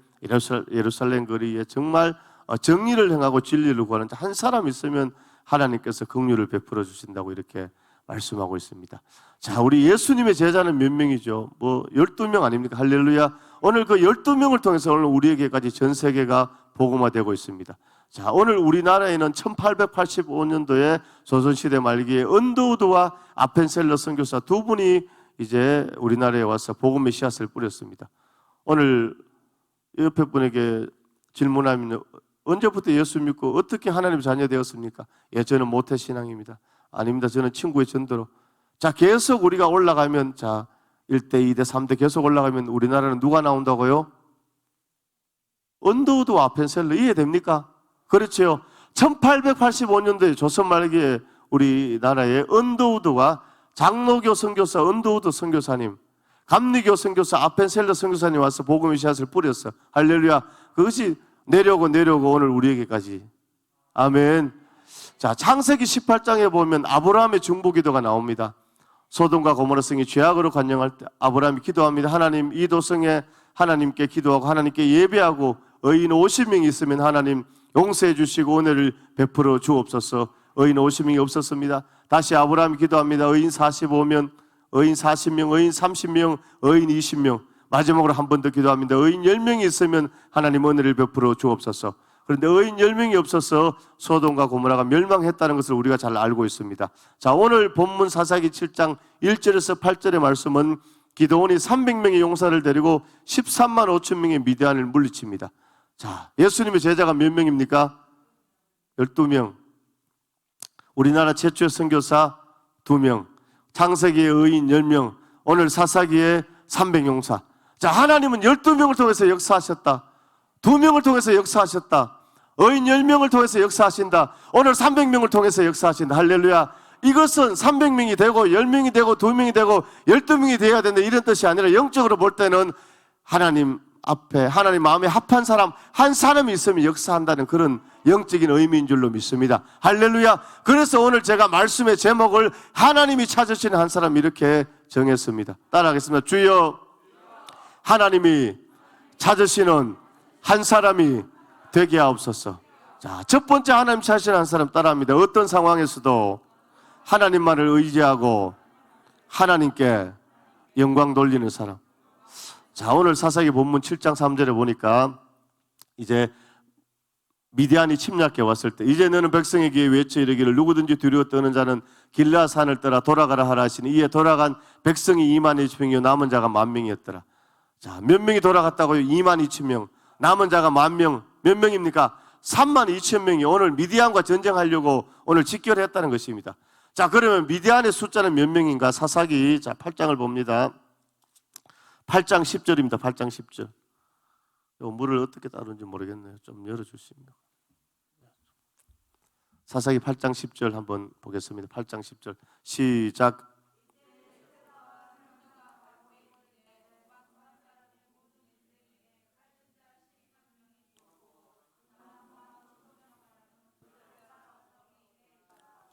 예루살렘 거리에 정말 정의를 행하고 진리를 구하는 자 한 사람 있으면 하나님께서 긍휼을 베풀어 주신다고 이렇게 말씀하고 있습니다. 자, 우리 예수님의 제자는 몇 명이죠? 12명 아닙니까? 할렐루야. 오늘 그 12명을 통해서 오늘 우리에게까지 전 세계가 복음화되고 있습니다. 자, 오늘 우리나라에는 1885년도에 조선시대 말기에 언더우드와 아펜셀러 선교사 두 분이 이제 우리나라에 와서 복음의 씨앗을 뿌렸습니다. 오늘 옆에 분에게 질문하면 언제부터 예수 믿고 어떻게 하나님 자녀 되었습니까? 저는 모태신앙입니다. 아닙니다. 저는 친구의 전도로. 자, 계속 우리가 올라가면, 자, 1대, 2대, 3대 계속 올라가면 우리나라는 누가 나온다고요? 언더우드와 아펜셀러 이해됩니까? 그렇죠. 1885년도에 조선 말기에 우리나라에 언더우드와 장로교 선교사 언더우드 선교사님, 감리교 선교사 아펜셀러 선교사님 와서 복음의 씨앗을 뿌렸어. 할렐루야. 그것이 내려오고 오늘 우리에게까지. 아멘. 자, 창세기 18장에 보면 아브라함의 중보기도가 나옵니다. 소돔과 고모라 성이 죄악으로 관영할 때 아브라함이 기도합니다. 하나님, 이 도성에 하나님께 기도하고 하나님께 예배하고 의인 50명이 있으면 하나님 용서해 주시고 은혜를 베풀어 주옵소서. 의인 50명이 없었습니다. 다시 아브라함이 기도합니다. 의인 45명, 의인 40명, 의인 30명, 의인 20명. 마지막으로 한 번 더 기도합니다. 의인 10명이 있으면 하나님 은혜를 베풀어 주옵소서. 그런데 의인 10명이 없어서 소돔과 고모라가 멸망했다는 것을 우리가 잘 알고 있습니다. 자, 오늘 본문 사사기 7장 1절에서 8절의 말씀은 기드온이 300명의 용사를 데리고 13만 5천 명의 미디안을 물리칩니다. 자, 예수님의 제자가 몇 명입니까? 12명. 우리나라 최초의 선교사 2명. 창세기의 의인 10명. 오늘 사사기의 300용사. 자, 하나님은 12명을 통해서 역사하셨다. 2명을 통해서 역사하셨다. 의인 10명을 통해서 역사하신다. 오늘 300명을 통해서 역사하신다. 할렐루야. 이것은 300명이 되고 10명이 되고 2명이 되고 12명이 되어야 된다 이런 뜻이 아니라 영적으로 볼 때는 하나님 앞에 하나님 마음에 합한 사람 한 사람이 있으면 역사한다는 그런 영적인 의미인 줄로 믿습니다. 할렐루야. 그래서 오늘 제가 말씀의 제목을 하나님이 찾으시는 한 사람 이렇게 정했습니다. 따라하겠습니다. 주여 하나님이 찾으시는 한 사람이 되게 하옵소서. 자, 첫 번째 하나님 찾으시는 한 사람 따라합니다. 어떤 상황에서도 하나님만을 의지하고 하나님께 영광 돌리는 사람. 자, 오늘 사사기 본문 7장 3절에 보니까 이제 미디안이 침략해 왔을 때 이제 너는 백성에게 외쳐 이르기를 누구든지 두려워 떠는 자는 길라 산을 떠나 돌아가라 하라 하시니 이에 돌아간 백성이 2만 2천 명이요 남은 자가 1만 명이었더라. 자, 몇 명이 돌아갔다고요? 2만 2천 명. 남은 자가 1만 명. 몇 명입니까? 3만 2천 명이 오늘 미디안과 전쟁하려고 오늘 집결했다는 것입니다. 자, 그러면 미디안의 숫자는 몇 명인가? 사사기 8장을 봅니다. 8장 10절입니다. 8장 10절. 물을 어떻게 따르는지 모르겠네요. 좀 열어주십니다. 사사기 8장 10절 한번 보겠습니다. 8장 10절 시작.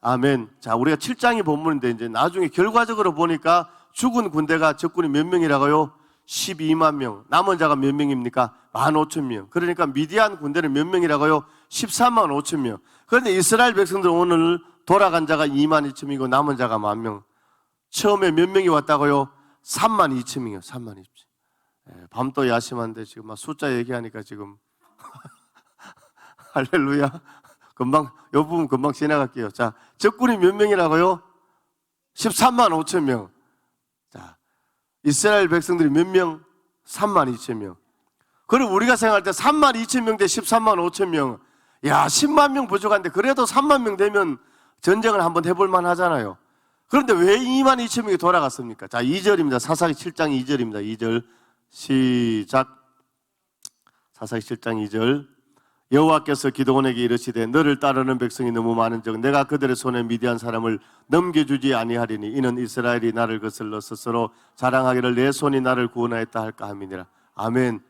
아멘. 자, 우리가 7장이 본문인데 이제 나중에 결과적으로 보니까 죽은 군대가 적군이 몇 명이라고요? 12만 명. 남은 자가 몇 명입니까? 15,000명. 그러니까 미디안 군대는 몇 명이라고요? 13만 5천 명. 그런데 이스라엘 백성들 오늘 돌아간 자가 2만 2천 명이고 남은 자가 1만 명. 처음에 몇 명이 왔다고요? 3만 2천 명이요. 3만 2천. 밤도 야심한데 지금 막 숫자 얘기하니까 지금 할렐루야. 금방 이 부분 금방 지나갈게요. 자, 적군이 몇 명이라고요? 13만 5천 명. 자, 이스라엘 백성들이 몇 명? 3만 2천 명. 그리고 우리가 생각할 때 3만 2천 명 대 13만 5천 명. 야, 10만 명 부족한데 그래도 3만 명 되면 전쟁을 한번 해볼 만 하잖아요. 그런데 왜 2만 2천 명이 돌아갔습니까? 자, 2절입니다. 사사기 7장 2절입니다. 2절 시작. 사사기 7장 2절. 여호와께서 기드온에게 이르시되 너를 따르는 백성이 너무 많은즉 내가 그들의 손에 미디안 사람을 넘겨주지 아니하리니 이는 이스라엘이 나를 거슬러 스스로 자랑하기를 내 손이 나를 구원하였다 할까 함이니라. 아멘.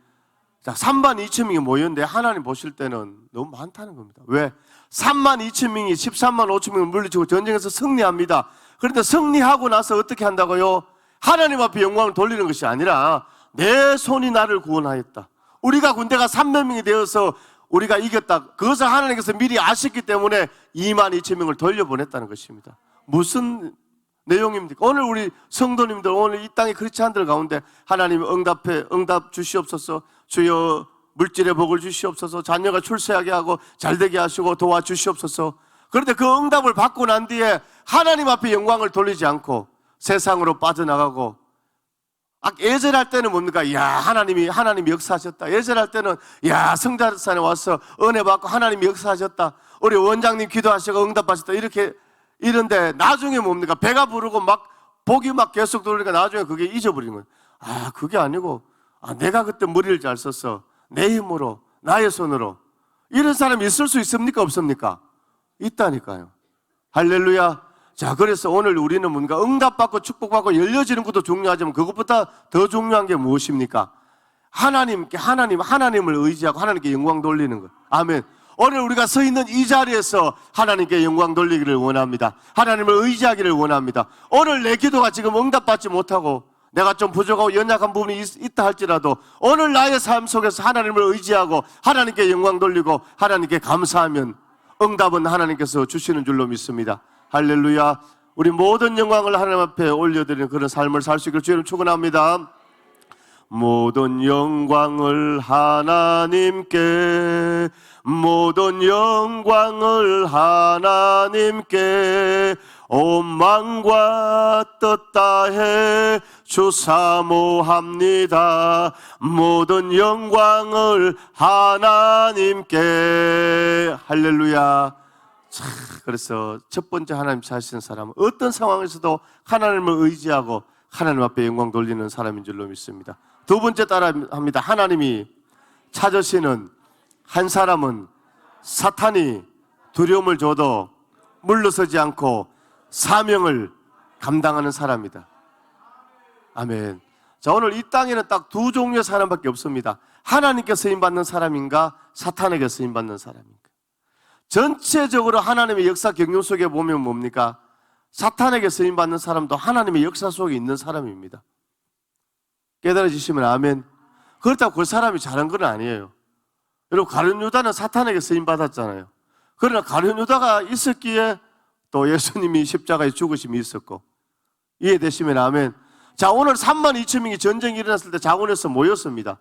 자, 3만 2천 명이 모였는데 하나님 보실 때는 너무 많다는 겁니다. 왜? 3만 2천 명이 13만 5천 명을 물리치고 전쟁에서 승리합니다. 그런데 승리하고 나서 어떻게 한다고요? 하나님 앞에 영광을 돌리는 것이 아니라 내 손이 나를 구원하였다. 우리가 군대가 3만 명이 되어서 우리가 이겼다. 그것을 하나님께서 미리 아셨기 때문에 2만 2천 명을 돌려보냈다는 것입니다. 무슨 내용입니까? 오늘 우리 성도님들, 오늘 이 땅의 크리스찬들 가운데 하나님 응답 주시옵소서. 주여 물질의 복을 주시옵소서. 자녀가 출세하게 하고 잘되게 하시고 도와주시옵소서. 그런데 그 응답을 받고 난 뒤에 하나님 앞에 영광을 돌리지 않고 세상으로 빠져나가고, 예전할 때는 뭡니까? 야, 하나님이 역사하셨다. 예전할 때는 야, 성자산에 와서 은혜 받고 하나님이 역사하셨다. 우리 원장님 기도하시고 응답하셨다. 이런데 나중에 뭡니까? 배가 부르고 막 복이 막 계속 들어오니까 나중에 그게 잊어버리는 거예요. 아, 그게 아니고 내가 그때 머리를 잘 썼어. 내 힘으로, 나의 손으로. 이런 사람이 있을 수 있습니까? 없습니까? 있다니까요. 할렐루야. 자, 그래서 오늘 우리는 뭔가 응답받고 축복받고 열려지는 것도 중요하지만 그것보다 더 중요한 게 무엇입니까? 하나님을 의지하고 하나님께 영광 돌리는 것. 아멘. 오늘 우리가 서 있는 이 자리에서 하나님께 영광 돌리기를 원합니다. 하나님을 의지하기를 원합니다. 오늘 내 기도가 지금 응답받지 못하고 내가 좀 부족하고 연약한 부분이 있다 할지라도 오늘 나의 삶 속에서 하나님을 의지하고 하나님께 영광 돌리고 하나님께 감사하면 응답은 하나님께서 주시는 줄로 믿습니다. 할렐루야. 우리 모든 영광을 하나님 앞에 올려드리는 그런 삶을 살 수 있기를 주님 축원합니다. 모든 영광을 하나님께, 모든 영광을 하나님께 온 만과 뜻다해 주사모합니다. 모든 영광을 하나님께. 할렐루야. 자, 그래서 첫 번째 하나님 찾으시는 사람은 어떤 상황에서도 하나님을 의지하고 하나님 앞에 영광 돌리는 사람인 줄로 믿습니다. 두 번째 따라합니다. 하나님이 찾으시는 한 사람은 사탄이 두려움을 줘도 물러서지 않고 사명을 감당하는 사람이다. 아멘. 자, 오늘 이 땅에는 딱 두 종류의 사람밖에 없습니다. 하나님께 쓰임받는 사람인가, 사탄에게 쓰임받는 사람인가. 전체적으로 하나님의 역사 경륜 속에 보면 뭡니까? 사탄에게 쓰임받는 사람도 하나님의 역사 속에 있는 사람입니다. 깨달아지시면 아멘. 그렇다고 그 사람이 잘한 건 아니에요. 여러분, 가룟 유다는 사탄에게 쓰임받았잖아요. 그러나 가룟 유다가 있었기에 또 예수님이 십자가에 죽으심이 있었고, 이해되시면 아멘. 자, 오늘 3만 2천 명이 전쟁이 일어났을 때 자원에서 모였습니다.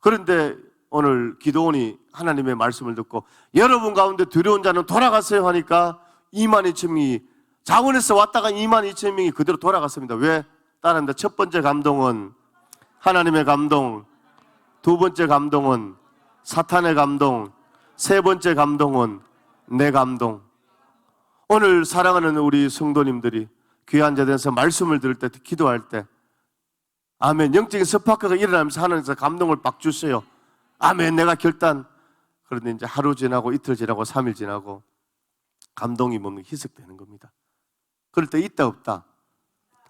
그런데 오늘 기도원이 하나님의 말씀을 듣고 여러분 가운데 두려운 자는 돌아갔어요 하니까 2만 2천 명이 자원에서 왔다가 2만 2천 명이 그대로 돌아갔습니다. 왜? 따라합니다. 첫 번째 감동은 하나님의 감동, 두 번째 감동은 사탄의 감동, 세 번째 감동은 내 감동. 오늘 사랑하는 우리 성도님들이 귀한 자리에서 말씀을 들을 때, 기도할 때 아멘, 영적인 스파크가 일어나면서 하나님께서 감동을 막 주세요. 아멘, 내가 결단. 그런데 이제 하루 지나고 이틀 지나고 3일 지나고 감동이 뭡니까? 희석되는 겁니다. 그럴 때 있다 없다.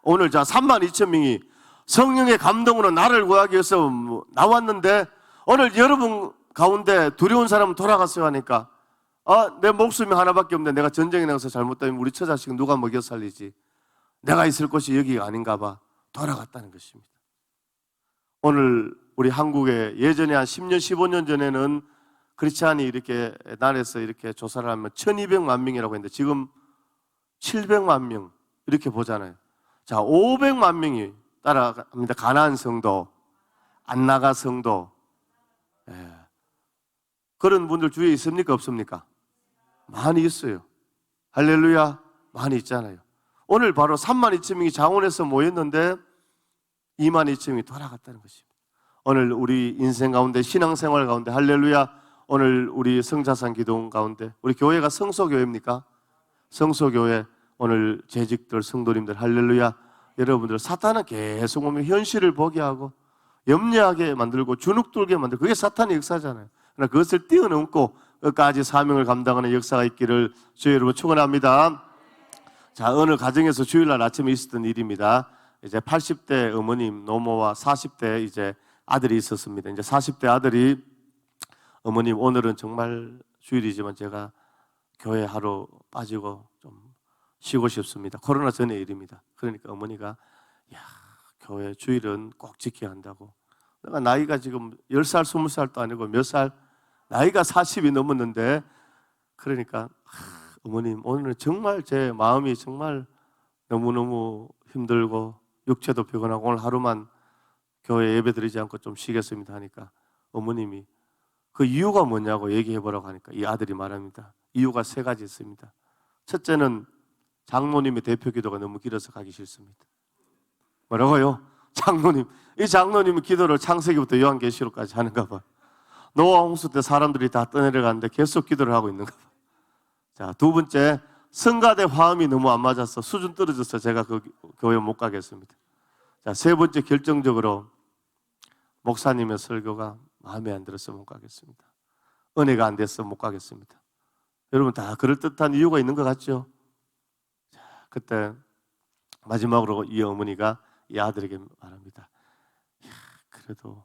오늘 자 3만 2천 명이 성령의 감동으로 나를 구하기 위해서 나왔는데 오늘 여러분 가운데 두려운 사람은 돌아갔어요 하니까 내 목숨이 하나밖에 없는데 내가 전쟁에 나가서 잘못되면 우리 처자식 누가 먹여 살리지? 내가 있을 곳이 여기가 아닌가 봐. 돌아갔다는 것입니다. 오늘 우리 한국에 예전에 한 10년, 15년 전에는 크리스찬이 이렇게 나라에서 이렇게 조사를 하면 1200만 명이라고 했는데 지금 700만 명 이렇게 보잖아요. 자, 500만 명이 따라갑니다. 가나안 성도, 안나가 성도. 그런 분들 주위에 있습니까? 없습니까? 많이 있어요. 할렐루야. 많이 있잖아요. 오늘 바로 3만 2천 명이 장원에서 모였는데 22,000명이 돌아갔다는 것입니다. 오늘 우리 인생 가운데, 신앙생활 가운데, 할렐루야, 오늘 우리 성자산 기도원 가운데, 우리 교회가 성소교회입니까? 성소교회, 오늘 재직들, 성도님들, 할렐루야, 여러분들, 사탄은 계속 오면 현실을 보게 하고 염려하게 만들고 주눅들게 만들고, 그게 사탄의 역사잖아요. 그러나 그것을 뛰어넘고 끝까지 사명을 감당하는 역사가 있기를 주의 여러분 축원합니다. 자, 어느 가정에서 주일날 아침에 있었던 일입니다. 이제 80대 어머님 노모와 40대 이제 아들이 있었습니다. 이제 40대 아들이, 어머님 오늘은 정말 주일이지만 제가 교회 하루 빠지고 좀 쉬고 싶습니다. 코로나 전의 일입니다. 그러니까 어머니가, 야, 교회 주일은 꼭 지켜야 한다고. 내가 나이가 지금 10살, 20살도 아니고 몇 살, 나이가 40이 넘었는데, 그러니까 어머님 오늘은 정말 제 마음이 정말 너무너무 힘들고 육체도 피곤하고 오늘 하루만 교회 예배 드리지 않고 좀 쉬겠습니다 하니까, 어머님이 그 이유가 뭐냐고 얘기해 보라고 하니까 이 아들이 말합니다. 이유가 3가지 있습니다. 첫째는 장로님의 대표 기도가 너무 길어서 가기 싫습니다. 뭐라고요? 장로님, 이 장로님은 기도를 창세기부터 요한계시록까지 하는가 봐. 노아 홍수 때 사람들이 다 떠내려가는데 계속 기도를 하고 있는가 봐. 자, 2번째, 성가대 화음이 너무 안 맞아서 수준 떨어져서 제가 그 교회 못 가겠습니다. 자, 3번째, 결정적으로 목사님의 설교가 마음에 안 들어서 못 가겠습니다. 은혜가 안 돼서 못 가겠습니다. 여러분 다 그럴듯한 이유가 있는 것 같죠? 자, 그때 마지막으로 이 어머니가 이 아들에게 말합니다. 야, 그래도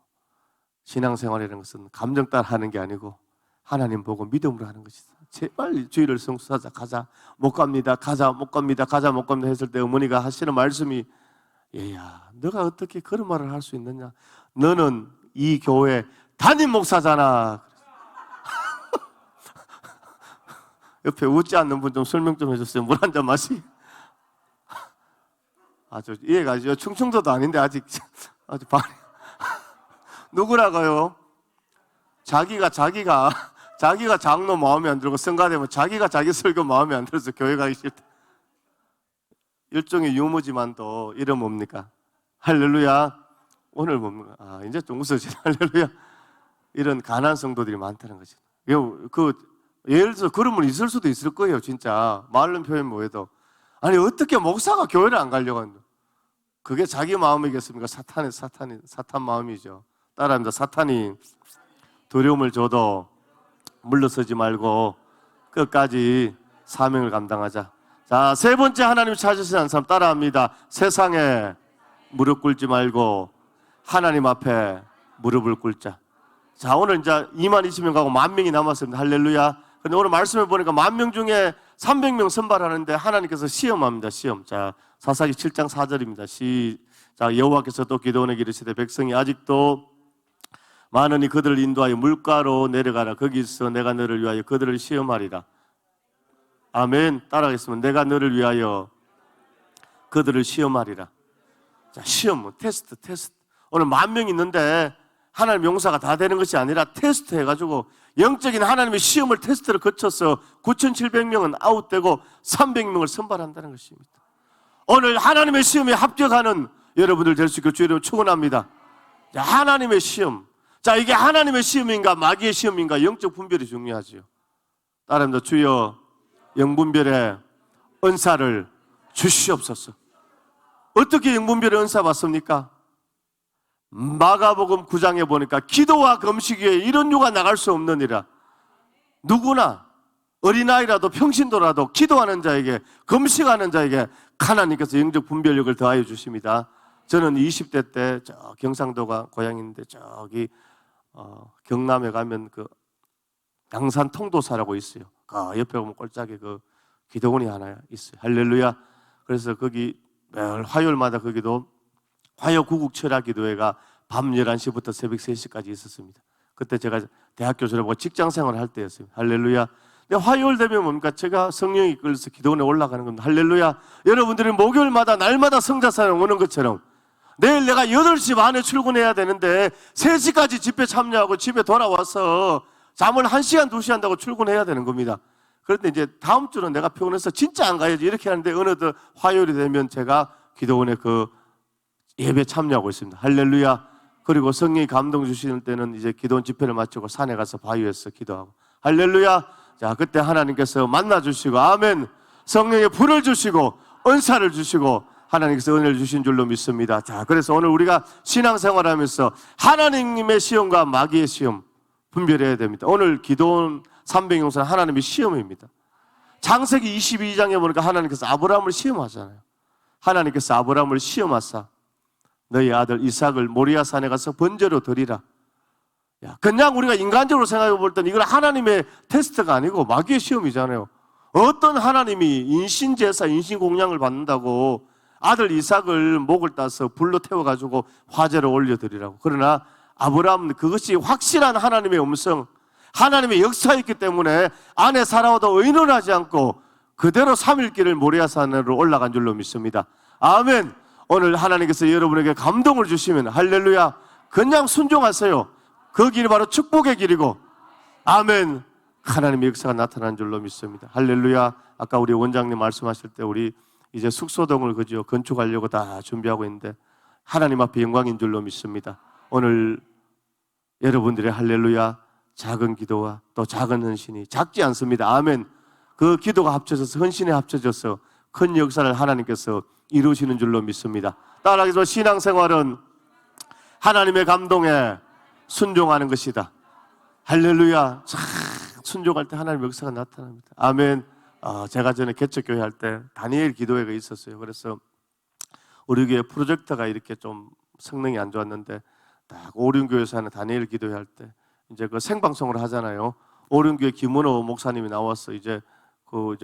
신앙생활이라는 것은 감정 따라 하는 게 아니고 하나님 보고 믿음으로 하는 것이다. 제발 주일을 성수하자. 가자. 못 갑니다. 가자. 못 갑니다. 가자. 못 갑니다 했을 때 어머니가 하시는 말씀이, 얘야, 너가 어떻게 그런 말을 할 수 있느냐? 너는 이 교회 담임 목사잖아. 옆에 웃지 않는 분 좀 설명 좀 해줬어요. 물 한 잔 마시. 아주 이해가 안 가죠. 충청도도 아닌데 아직 반. 누구라고요? 자기가 장로 마음에 안 들고 성가되면 자기가 자기 설교 마음에 안 들어서 교회 가기 싫다. 일종의 유머지만도 이름 뭡니까? 할렐루야. 오늘 뭡니까? 아, 이제 좀 웃어지. 할렐루야. 이런 가난 성도들이 많다는 거죠. 예를 들어서 그런 분 있을 수도 있을 거예요. 진짜 말로 표현 뭐해도, 아니 어떻게 목사가 교회를 안 가려고 하는데, 그게 자기 마음이겠습니까? 사탄 마음이죠. 따라합니다. 사탄이 두려움을 줘도 물러서지 말고 끝까지 사명을 감당하자. 자, 3번째, 하나님 찾으시는 사람 따라합니다. 세상에 무릎 꿇지 말고 하나님 앞에 무릎을 꿇자. 자, 오늘 이제 22,000명 가고 10,000명이 남았습니다. 할렐루야. 근데 오늘 말씀을 보니까 10,000명 중에 300명 선발하는데 하나님께서 시험합니다. 시험. 자, 사사기 7장 4절입니다. 시작. 여호와께서 또 기드온에게 이르시되 백성이 아직도 많으니 그들을 인도하여 물가로 내려가라. 거기서 내가 너를 위하여 그들을 시험하리라. 아멘. 따라하겠습니다. 내가 너를 위하여 그들을 시험하리라. 자, 시험, 테스트. 오늘 10,000명 있는데 하나님 용사가 다 되는 것이 아니라 테스트 해가지고 영적인 하나님의 시험을 테스트를 거쳐서 9,700명은 아웃되고 300명을 선발한다는 것입니다. 오늘 하나님의 시험에 합격하는 여러분들 될 수 있고 주의 이름으로 축원합니다. 자, 하나님의 시험. 자, 이게 하나님의 시험인가 마귀의 시험인가? 영적 분별이 중요하죠. 따라합니다. 주여 영분별의 은사를 주시옵소서. 어떻게 영분별의 은사 받습니까? 마가복음 9장에 보니까 기도와 금식 위에 이런 유가 나갈 수 없느니라. 누구나 어린아이라도 평신도라도 기도하는 자에게, 금식하는 자에게 하나님께서 영적 분별력을 더하여 주십니다. 저는 20대 때 저 경상도가 고향인데 저기 경남에 가면 그 양산 통도사라고 있어요. 그 옆에 보면 꼴짝에 그 기도원이 하나 있어요. 할렐루야. 그래서 거기 매일 화요일마다 거기도 화요 구국 철학 기도회가 밤 11시부터 새벽 3시까지 있었습니다. 그때 제가 대학교 졸업하고 직장 생활을 할 때였어요. 할렐루야. 근데 화요일 되면 뭡니까? 제가 성령이 이끌려서 기도원에 올라가는 겁니다. 할렐루야. 여러분들이 목요일마다 날마다 성자사랑 오는 것처럼 내일 내가 8시 반에 출근해야 되는데 3시까지 집회 참여하고 집에 돌아와서 잠을 1시간, 2시간 한다고 출근해야 되는 겁니다. 그런데 이제 다음 주는 내가 피곤해서 진짜 안 가야지 이렇게 하는데 어느덧 화요일이 되면 제가 기도원에 그 예배 참여하고 있습니다. 할렐루야. 그리고 성령이 감동 주시는 때는 이제 기도원 집회를 마치고 산에 가서 바위에서 기도하고 할렐루야. 자, 그때 하나님께서 만나 주시고 아멘. 성령의 불을 주시고 은사를 주시고 하나님께서 은혜를 주신 줄로 믿습니다. 자, 그래서 오늘 우리가 신앙생활하면서 하나님의 시험과 마귀의 시험 분별해야 됩니다. 오늘 기도원 300용사는 하나님의 시험입니다. 창세기 22장에 보니까 하나님께서 아브라함을 시험하잖아요. 하나님께서 아브라함을 시험하사 너희 아들 이삭을 모리아 산에 가서 번제로 드리라. 야, 그냥 우리가 인간적으로 생각해 볼 때는 이건 하나님의 테스트가 아니고 마귀의 시험이잖아요. 어떤 하나님이 인신제사, 인신공양을 받는다고 아들 이삭을 목을 따서 불로 태워가지고 화제로 올려드리라고. 그러나 아브라함은 그것이 확실한 하나님의 음성, 하나님의 역사였기 때문에 아내 사라와도 의논하지 않고 그대로 3일길을 모리아산으로 올라간 줄로 믿습니다. 아멘. 오늘 하나님께서 여러분에게 감동을 주시면 할렐루야 그냥 순종하세요. 그 길이 바로 축복의 길이고 아멘. 하나님의 역사가 나타난 줄로 믿습니다. 할렐루야. 아까 우리 원장님 말씀하실 때 우리 이제 숙소동을 그죠 건축하려고 다 준비하고 있는데 하나님 앞에 영광인 줄로 믿습니다. 오늘 여러분들의 할렐루야 작은 기도와 또 작은 헌신이 작지 않습니다. 아멘. 그 기도가 합쳐져서 헌신에 합쳐져서 큰 역사를 하나님께서 이루시는 줄로 믿습니다. 따라서 신앙생활은 하나님의 감동에 순종하는 것이다. 할렐루야. 순종할 때 하나님의 역사가 나타납니다. 아멘. 제가 전에 개척교회 할 때 다니엘 기도회가 있었어요. 그래서 우리 교회 프로젝터가 이렇게 좀 성능이 안 좋았는데 딱 오륜교회에서 하는 다니엘 기도회 할 때 이제 그 생방송을 하잖아요. 오륜교회 김은호 목사님이 나와서 이제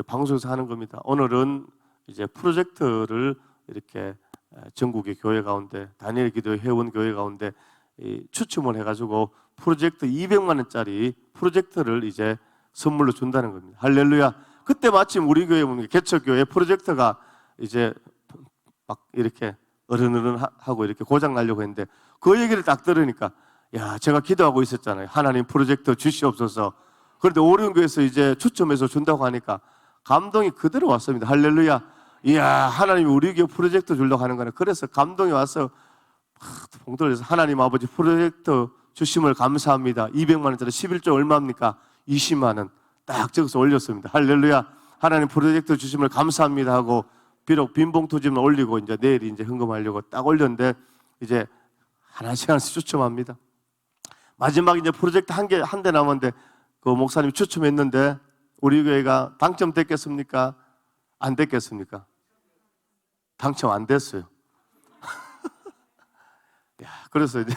방송에서 하는 겁니다. 오늘은 이제 프로젝터를 이렇게 전국의 교회 가운데 다니엘 기도회 회원 교회 가운데 추첨을 해가지고 프로젝터 200만 원짜리 프로젝터를 이제 선물로 준다는 겁니다. 할렐루야. 그때 마침 우리 교회 보면 개척교회 프로젝터가 이제 막 이렇게 어른어른 하고 이렇게 고장 나려고 했는데 그 얘기를 딱 들으니까 야, 제가 기도하고 있었잖아요. 하나님 프로젝터 주시옵소서. 그런데 오륜교회에서 이제 추첨해서 준다고 하니까 감동이 그대로 왔습니다. 할렐루야. 이야, 하나님이 우리 교회 프로젝터 주려고 하는 거네. 그래서 감동이 와서 봉돌에서 하나님 아버지 프로젝터 주심을 감사합니다. 200만 원짜리 11조 얼마입니까? 20만 원 딱 적어서 올렸습니다. 할렐루야. 하나님 프로젝터 주심을 감사합니다 하고 비록 빈봉투지만 올리고 이제 내일 이제 헌금하려고 딱 올렸는데 이제 하나씩 추첨합니다. 마지막 이제 프로젝트 한 대 남았는데 그 목사님이 추첨했는데 우리 교회가 당첨됐겠습니까? 안 됐겠습니까? 당첨 안 됐어요. 야, 그래서 이제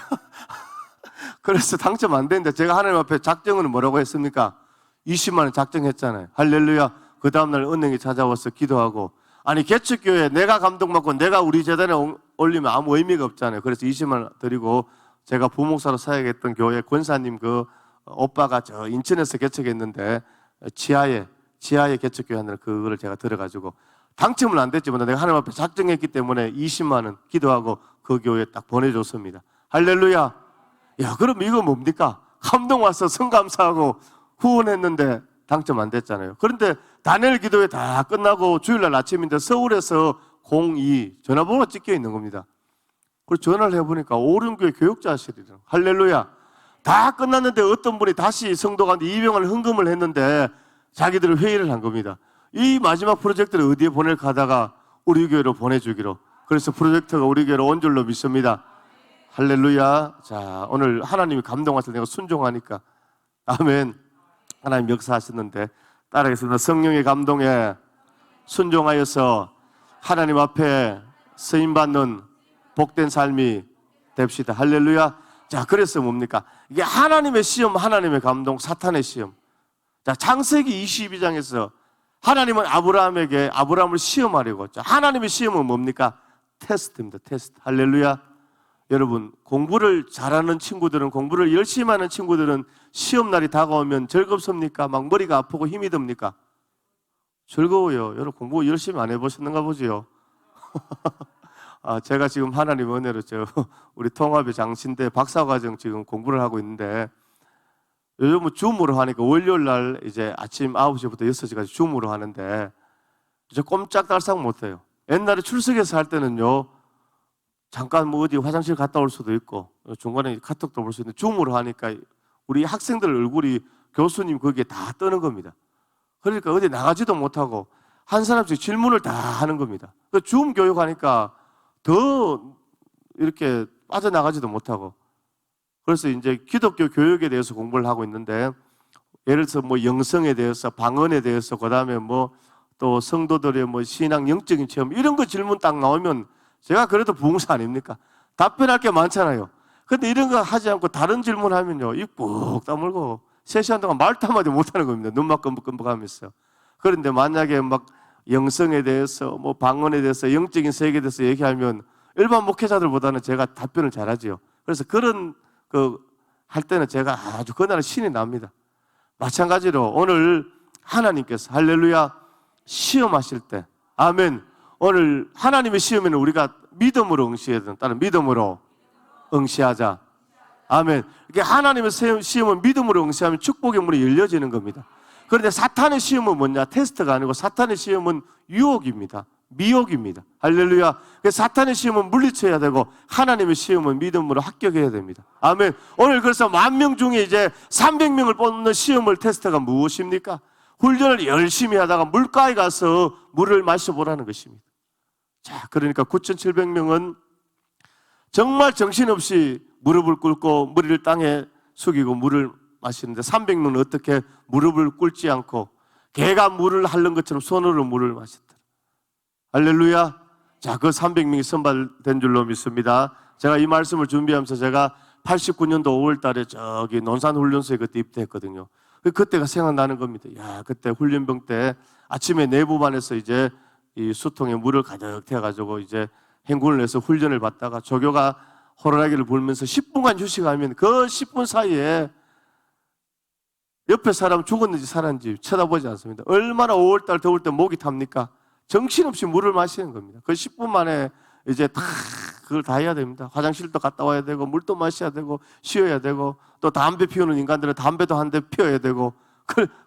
그래서 당첨 안 됐는데 제가 하나님 앞에 작정은 뭐라고 했습니까? 20만 원 작정했잖아요. 할렐루야. 그 다음날 은행에 찾아와서 기도하고 아니 개척교회 내가 감동받고 내가 우리 재단에 올리면 아무 의미가 없잖아요. 그래서 20만 원 드리고 제가 부목사로 사역했던 교회 권사님 그 오빠가 저 인천에서 개척했는데 지하에 개척교회 하느라 그거를 제가 들어가지고 당첨은 안 됐지만 내가 하나님 앞에 작정했기 때문에 20만 원 기도하고 그 교회에 딱 보내줬습니다. 할렐루야. 야, 그럼 이거 뭡니까? 감동 와서 성감사하고 후원했는데 당첨 안 됐잖아요. 그런데 다니엘 기도회 다 끝나고 주일날 아침인데 서울에서 02 전화번호가 찍혀 있는 겁니다. 그래서 전화를 해보니까 오륜교회 교육자실이래요. 할렐루야. 다 끝났는데 어떤 분이 다시 성도가 200원을 헌금을 했는데 자기들을 회의를 한 겁니다. 이 마지막 프로젝트를 어디에 보낼까 하다가 우리 교회로 보내주기로. 그래서 프로젝트가 우리 교회로 온 줄로 믿습니다. 할렐루야. 자, 오늘 하나님이 감동하셔서 내가 순종하니까 아멘. 하나님 역사하셨는데 따라하겠습니다. 성령의 감동에 순종하여서 하나님 앞에 쓰임받는 복된 삶이 됩시다. 할렐루야. 자, 그래서 뭡니까? 이게 하나님의 시험, 하나님의 감동, 사탄의 시험. 자, 창세기 22장에서 하나님은 아브라함을 시험하려고 했죠. 하나님의 시험은 뭡니까? 테스트입니다. 테스트. 할렐루야. 여러분, 공부를 잘하는 친구들은, 공부를 열심히 하는 친구들은 시험날이 다가오면 즐겁습니까? 막 머리가 아프고 힘이 듭니까? 즐거워요. 여러분, 공부 열심히 안 해보셨는가 보지요? 제가 지금 하나님 은혜로 우리 통합의 장신대 박사과정 지금 공부를 하고 있는데 요즘은 줌으로 하니까 월요일 날 이제 아침 9시부터 6시까지 줌으로 하는데 이제 꼼짝달싹 못해요. 옛날에 출석해서 할 때는요, 잠깐 뭐 어디 화장실 갔다 올 수도 있고 중간에 카톡도 볼 수 있는데 줌으로 하니까 우리 학생들 얼굴이 교수님 거기에 다 뜨는 겁니다. 그러니까 어디 나가지도 못하고 한 사람씩 질문을 다 하는 겁니다. 줌 교육하니까 더 이렇게 빠져나가지도 못하고, 그래서 이제 기독교 교육에 대해서 공부를 하고 있는데, 예를 들어서 뭐 영성에 대해서, 방언에 대해서, 그 다음에 뭐 또 성도들의 뭐 신앙 영적인 체험 이런 거 질문 딱 나오면 제가 그래도 부흥사 아닙니까? 답변할 게 많잖아요. 근데 이런 거 하지 않고 다른 질문 하면요, 입 꾹 다물고 3시간 동안 말도 한마디 못 하는 겁니다. 눈만 끔뻑끔뻑 하면서. 그런데 만약에 막 영성에 대해서, 뭐 방언에 대해서, 영적인 세계에 대해서 얘기하면 일반 목회자들보다는 제가 답변을 잘하지요. 그래서 그런 할 때는 제가 아주 그날은 신이 납니다. 마찬가지로 오늘 하나님께서 할렐루야 시험하실 때, 아멘, 오늘 하나님의 시험에는 우리가 믿음으로 응시해야 된다. 따로 믿음으로 응시하자. 아멘. 이게 하나님의 시험은 믿음으로 응시하면 축복의 문이 열려지는 겁니다. 그런데 사탄의 시험은 뭐냐? 테스트가 아니고 사탄의 시험은 유혹입니다. 미혹입니다. 할렐루야. 사탄의 시험은 물리쳐야 되고 하나님의 시험은 믿음으로 합격해야 됩니다. 아멘. 오늘 그래서 10,000명 중에 이제 300명을 뽑는 시험을 테스트가 무엇입니까? 훈련을 열심히 하다가 물가에 가서 물을 마셔보라는 것입니다. 자, 그러니까 9,700명은 정말 정신없이 무릎을 꿇고 머리를 땅에 숙이고 물을 마시는데, 300명은 어떻게 무릎을 꿇지 않고 개가 물을 핥는 것처럼 손으로 물을 마셨더라. 할렐루야. 자, 그 300명이 선발된 줄로 믿습니다. 제가 이 말씀을 준비하면서 제가 89년도 5월 달에 저기 논산훈련소에 그때 입대했거든요. 그때가 생각나는 겁니다. 야, 그때 훈련병 때 아침에 내부반에서 이제 이 수통에 물을 가득 태워가지고 이제 행군을 해서 훈련을 받다가 조교가 호루라기를 불면서 10분간 휴식하면 그 10분 사이에 옆에 사람 죽었는지 살았는지 쳐다보지 않습니다. 얼마나 5월달 더울 때 목이 탑니까? 정신없이 물을 마시는 겁니다. 그 10분 만에 이제 다 그걸 다 해야 됩니다. 화장실도 갔다 와야 되고 물도 마셔야 되고 쉬어야 되고, 또 담배 피우는 인간들은 담배도 한 대 피워야 되고.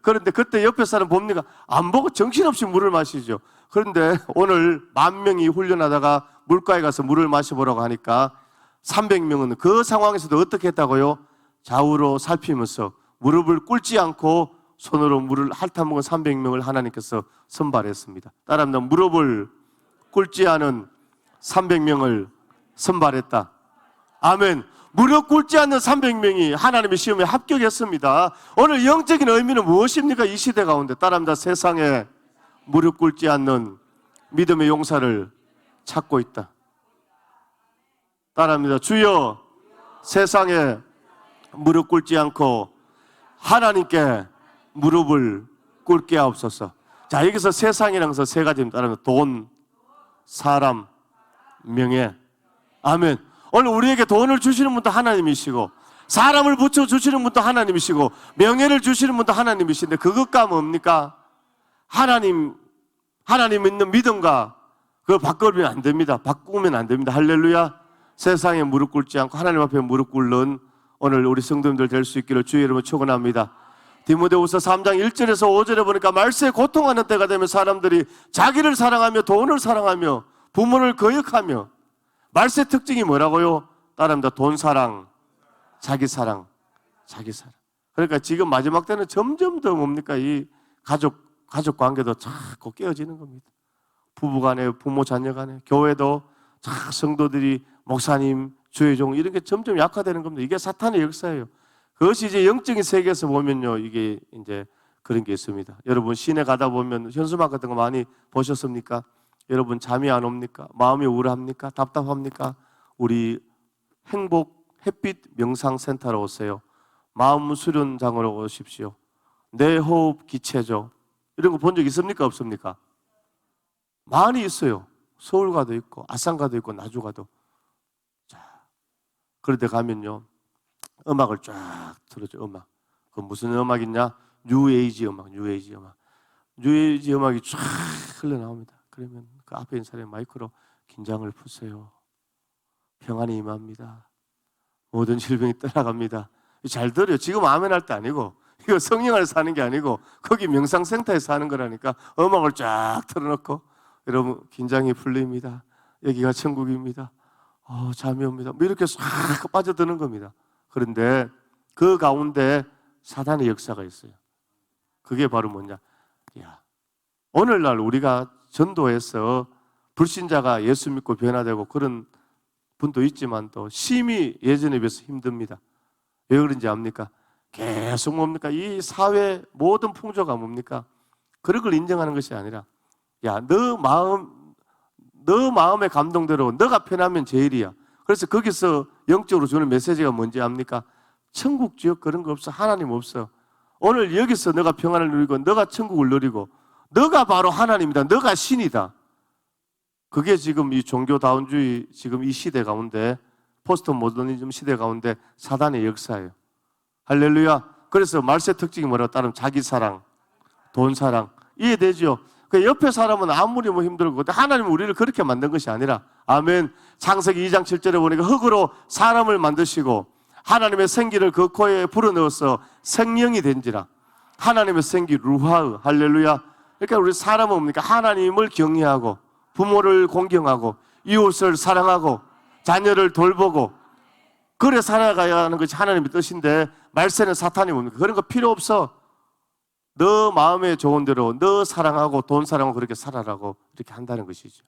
그런데 그때 옆에 사람 봅니까? 안 보고 정신없이 물을 마시죠. 그런데 오늘 10,000명이 훈련하다가 물가에 가서 물을 마셔보라고 하니까 300명은 그 상황에서도 어떻게 했다고요? 좌우로 살피면서 무릎을 꿇지 않고 손으로 물을 핥아먹은 300명을 하나님께서 선발했습니다. 따라합니다. 무릎을 꿇지 않은 300명을 선발했다. 아멘. 무릎 꿇지 않는 300명이 하나님의 시험에 합격했습니다. 오늘 영적인 의미는 무엇입니까? 이 시대 가운데 따라합니다. 세상에 무릎 꿇지 않는 믿음의 용사를 찾고 있다. 따라합니다. 주여, 세상에 무릎 꿇지 않고 하나님께 무릎을 꿇게 하옵소서. 자, 여기서 세상이라는 것은 세 가지입니다. 따라합니다. 돈, 사람, 명예. 아멘. 오늘 우리에게 돈을 주시는 분도 하나님이시고, 사람을 붙여주시는 분도 하나님이시고, 명예를 주시는 분도 하나님이신데, 그것과 뭡니까? 하나님 있는 믿음과 그걸 바꾸면 안 됩니다. 바꾸면 안 됩니다. 할렐루야. 세상에 무릎 꿇지 않고 하나님 앞에 무릎 꿇는 오늘 우리 성도님들 될 수 있기를 주의 이름으로 축원합니다. 디모데후서 3장 1절에서 5절에 보니까 말세에 고통하는 때가 되면 사람들이 자기를 사랑하며 돈을 사랑하며 부모를 거역하며, 말세 특징이 뭐라고요? 따라합니다. 돈 사랑, 자기 사랑, 자기 사랑. 그러니까 지금 마지막 때는 점점 더 뭡니까? 이 가족 관계도 자꾸 깨어지는 겁니다. 부부 간에, 부모 자녀 간에, 교회도 성도들이 목사님, 주의 종 이런 게 점점 약화되는 겁니다. 이게 사탄의 역사예요. 그것이 이제 영적인 세계에서 보면요, 이게 이제 그런 게 있습니다. 여러분 시내 가다 보면 현수막 같은 거 많이 보셨습니까? 여러분 잠이 안 옵니까? 마음이 우울합니까? 답답합니까? 우리 행복 햇빛 명상센터로 오세요. 마음 수련장으로 오십시오. 내 호흡 기체죠. 이런 거 본 적 있습니까? 없습니까? 많이 있어요. 서울가도 있고 아산가도 있고 나주가도. 자, 그런데 가면요, 음악을 쫙 틀어줘. 음악. 그 무슨 음악이냐? 뉴에이지 음악. 뉴에이지 음악이 쫙 흘러나옵니다. 그러면 그 앞에 있는 사람이 마이크로 긴장을 푸세요. 평안이 임합니다. 모든 질병이 떠나갑니다. 잘 들어요. 지금 아멘 할 때 아니고, 이거 성령 안에서 하는 게 아니고 거기 명상센터에서 하는 거라니까. 음악을 쫙 틀어놓고 여러분 긴장이 풀립니다. 여기가 천국입니다. 잠이 옵니다. 뭐 이렇게 싹 빠져드는 겁니다. 그런데 그 가운데 사단의 역사가 있어요. 그게 바로 뭐냐? 오늘날 우리가 전도해서 불신자가 예수 믿고 변화되고 그런 분도 있지만 또 심히 예전에 비해서 힘듭니다. 왜 그런지 압니까? 계속 뭡니까? 이 사회 모든 풍조가 뭡니까? 그런 걸 인정하는 것이 아니라 너 마음의 감동대로 너가 편하면 제일이야. 그래서 거기서 영적으로 주는 메시지가 뭔지 압니까? 천국 지역 그런 거 없어. 하나님 없어. 오늘 여기서 너가 평안을 누리고 너가 천국을 누리고 너가 바로 하나님이다. 너가 신이다. 그게 지금 이 종교다운주의 지금 이 시대 가운데 포스트 모더니즘 시대 가운데 사단의 역사예요. 할렐루야. 그래서 말세 특징이 뭐라고 따르면 자기 사랑, 돈 사랑. 이해되죠? 그 옆에 사람은 아무리 뭐 힘들고 하나님은 우리를 그렇게 만든 것이 아니라 아멘. 창세기 2장 7절에 보니까 흙으로 사람을 만드시고 하나님의 생기를 그 코에 불어넣어서 생명이 된지라. 하나님의 생기 루하으. 할렐루야. 그러니까 우리 사람은 뭡니까? 하나님을 경외하고 부모를 공경하고 이웃을 사랑하고 자녀를 돌보고 그래 살아가야 하는 것이 하나님의 뜻인데 말세는 사탄이 뭡니까? 그런 거 필요 없어. 너 마음에 좋은 대로 너 사랑하고 돈 사랑하고 그렇게 살아라고 이렇게 한다는 것이죠.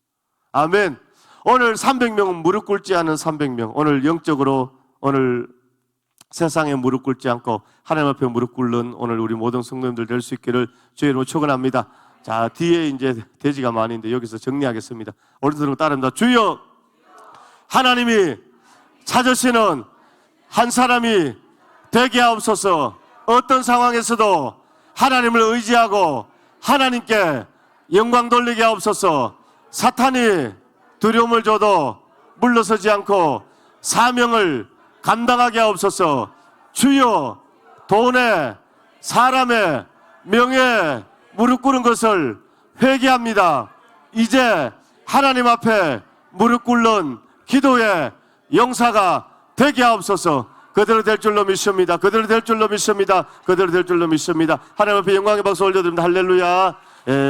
아멘. 오늘 300명은 무릎 꿇지 않은 300명. 오늘 영적으로 오늘 세상에 무릎 꿇지 않고 하나님 앞에 무릎 꿇는 오늘 우리 모든 성도님들 될 수 있기를 주의 이름으로 축원합니다. 자, 뒤에 이제 돼지가 많이 있는데 여기서 정리하겠습니다. 오른손으로 따릅니다. 주여, 하나님이 찾으시는 한 사람이 되게 하옵소서. 어떤 상황에서도 하나님을 의지하고 하나님께 영광 돌리게 하옵소서. 사탄이 두려움을 줘도 물러서지 않고 사명을 감당하게 하옵소서. 주여, 돈에 사람의 명예에 무릎 꿇은 것을 회개합니다. 이제 하나님 앞에 무릎 꿇는 기도의 영사가 되게 하옵소서. 그대로 될 줄로 믿습니다. 그대로 될 줄로 믿습니다. 그대로 될 줄로 믿습니다. 하나님 앞에 영광의 박수 올려드립니다. 할렐루야.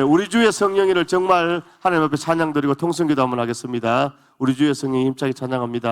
우리 주의 성령님을 정말 하나님 앞에 찬양드리고 통성기도 한번 하겠습니다. 우리 주의 성령 힘차게 찬양합니다.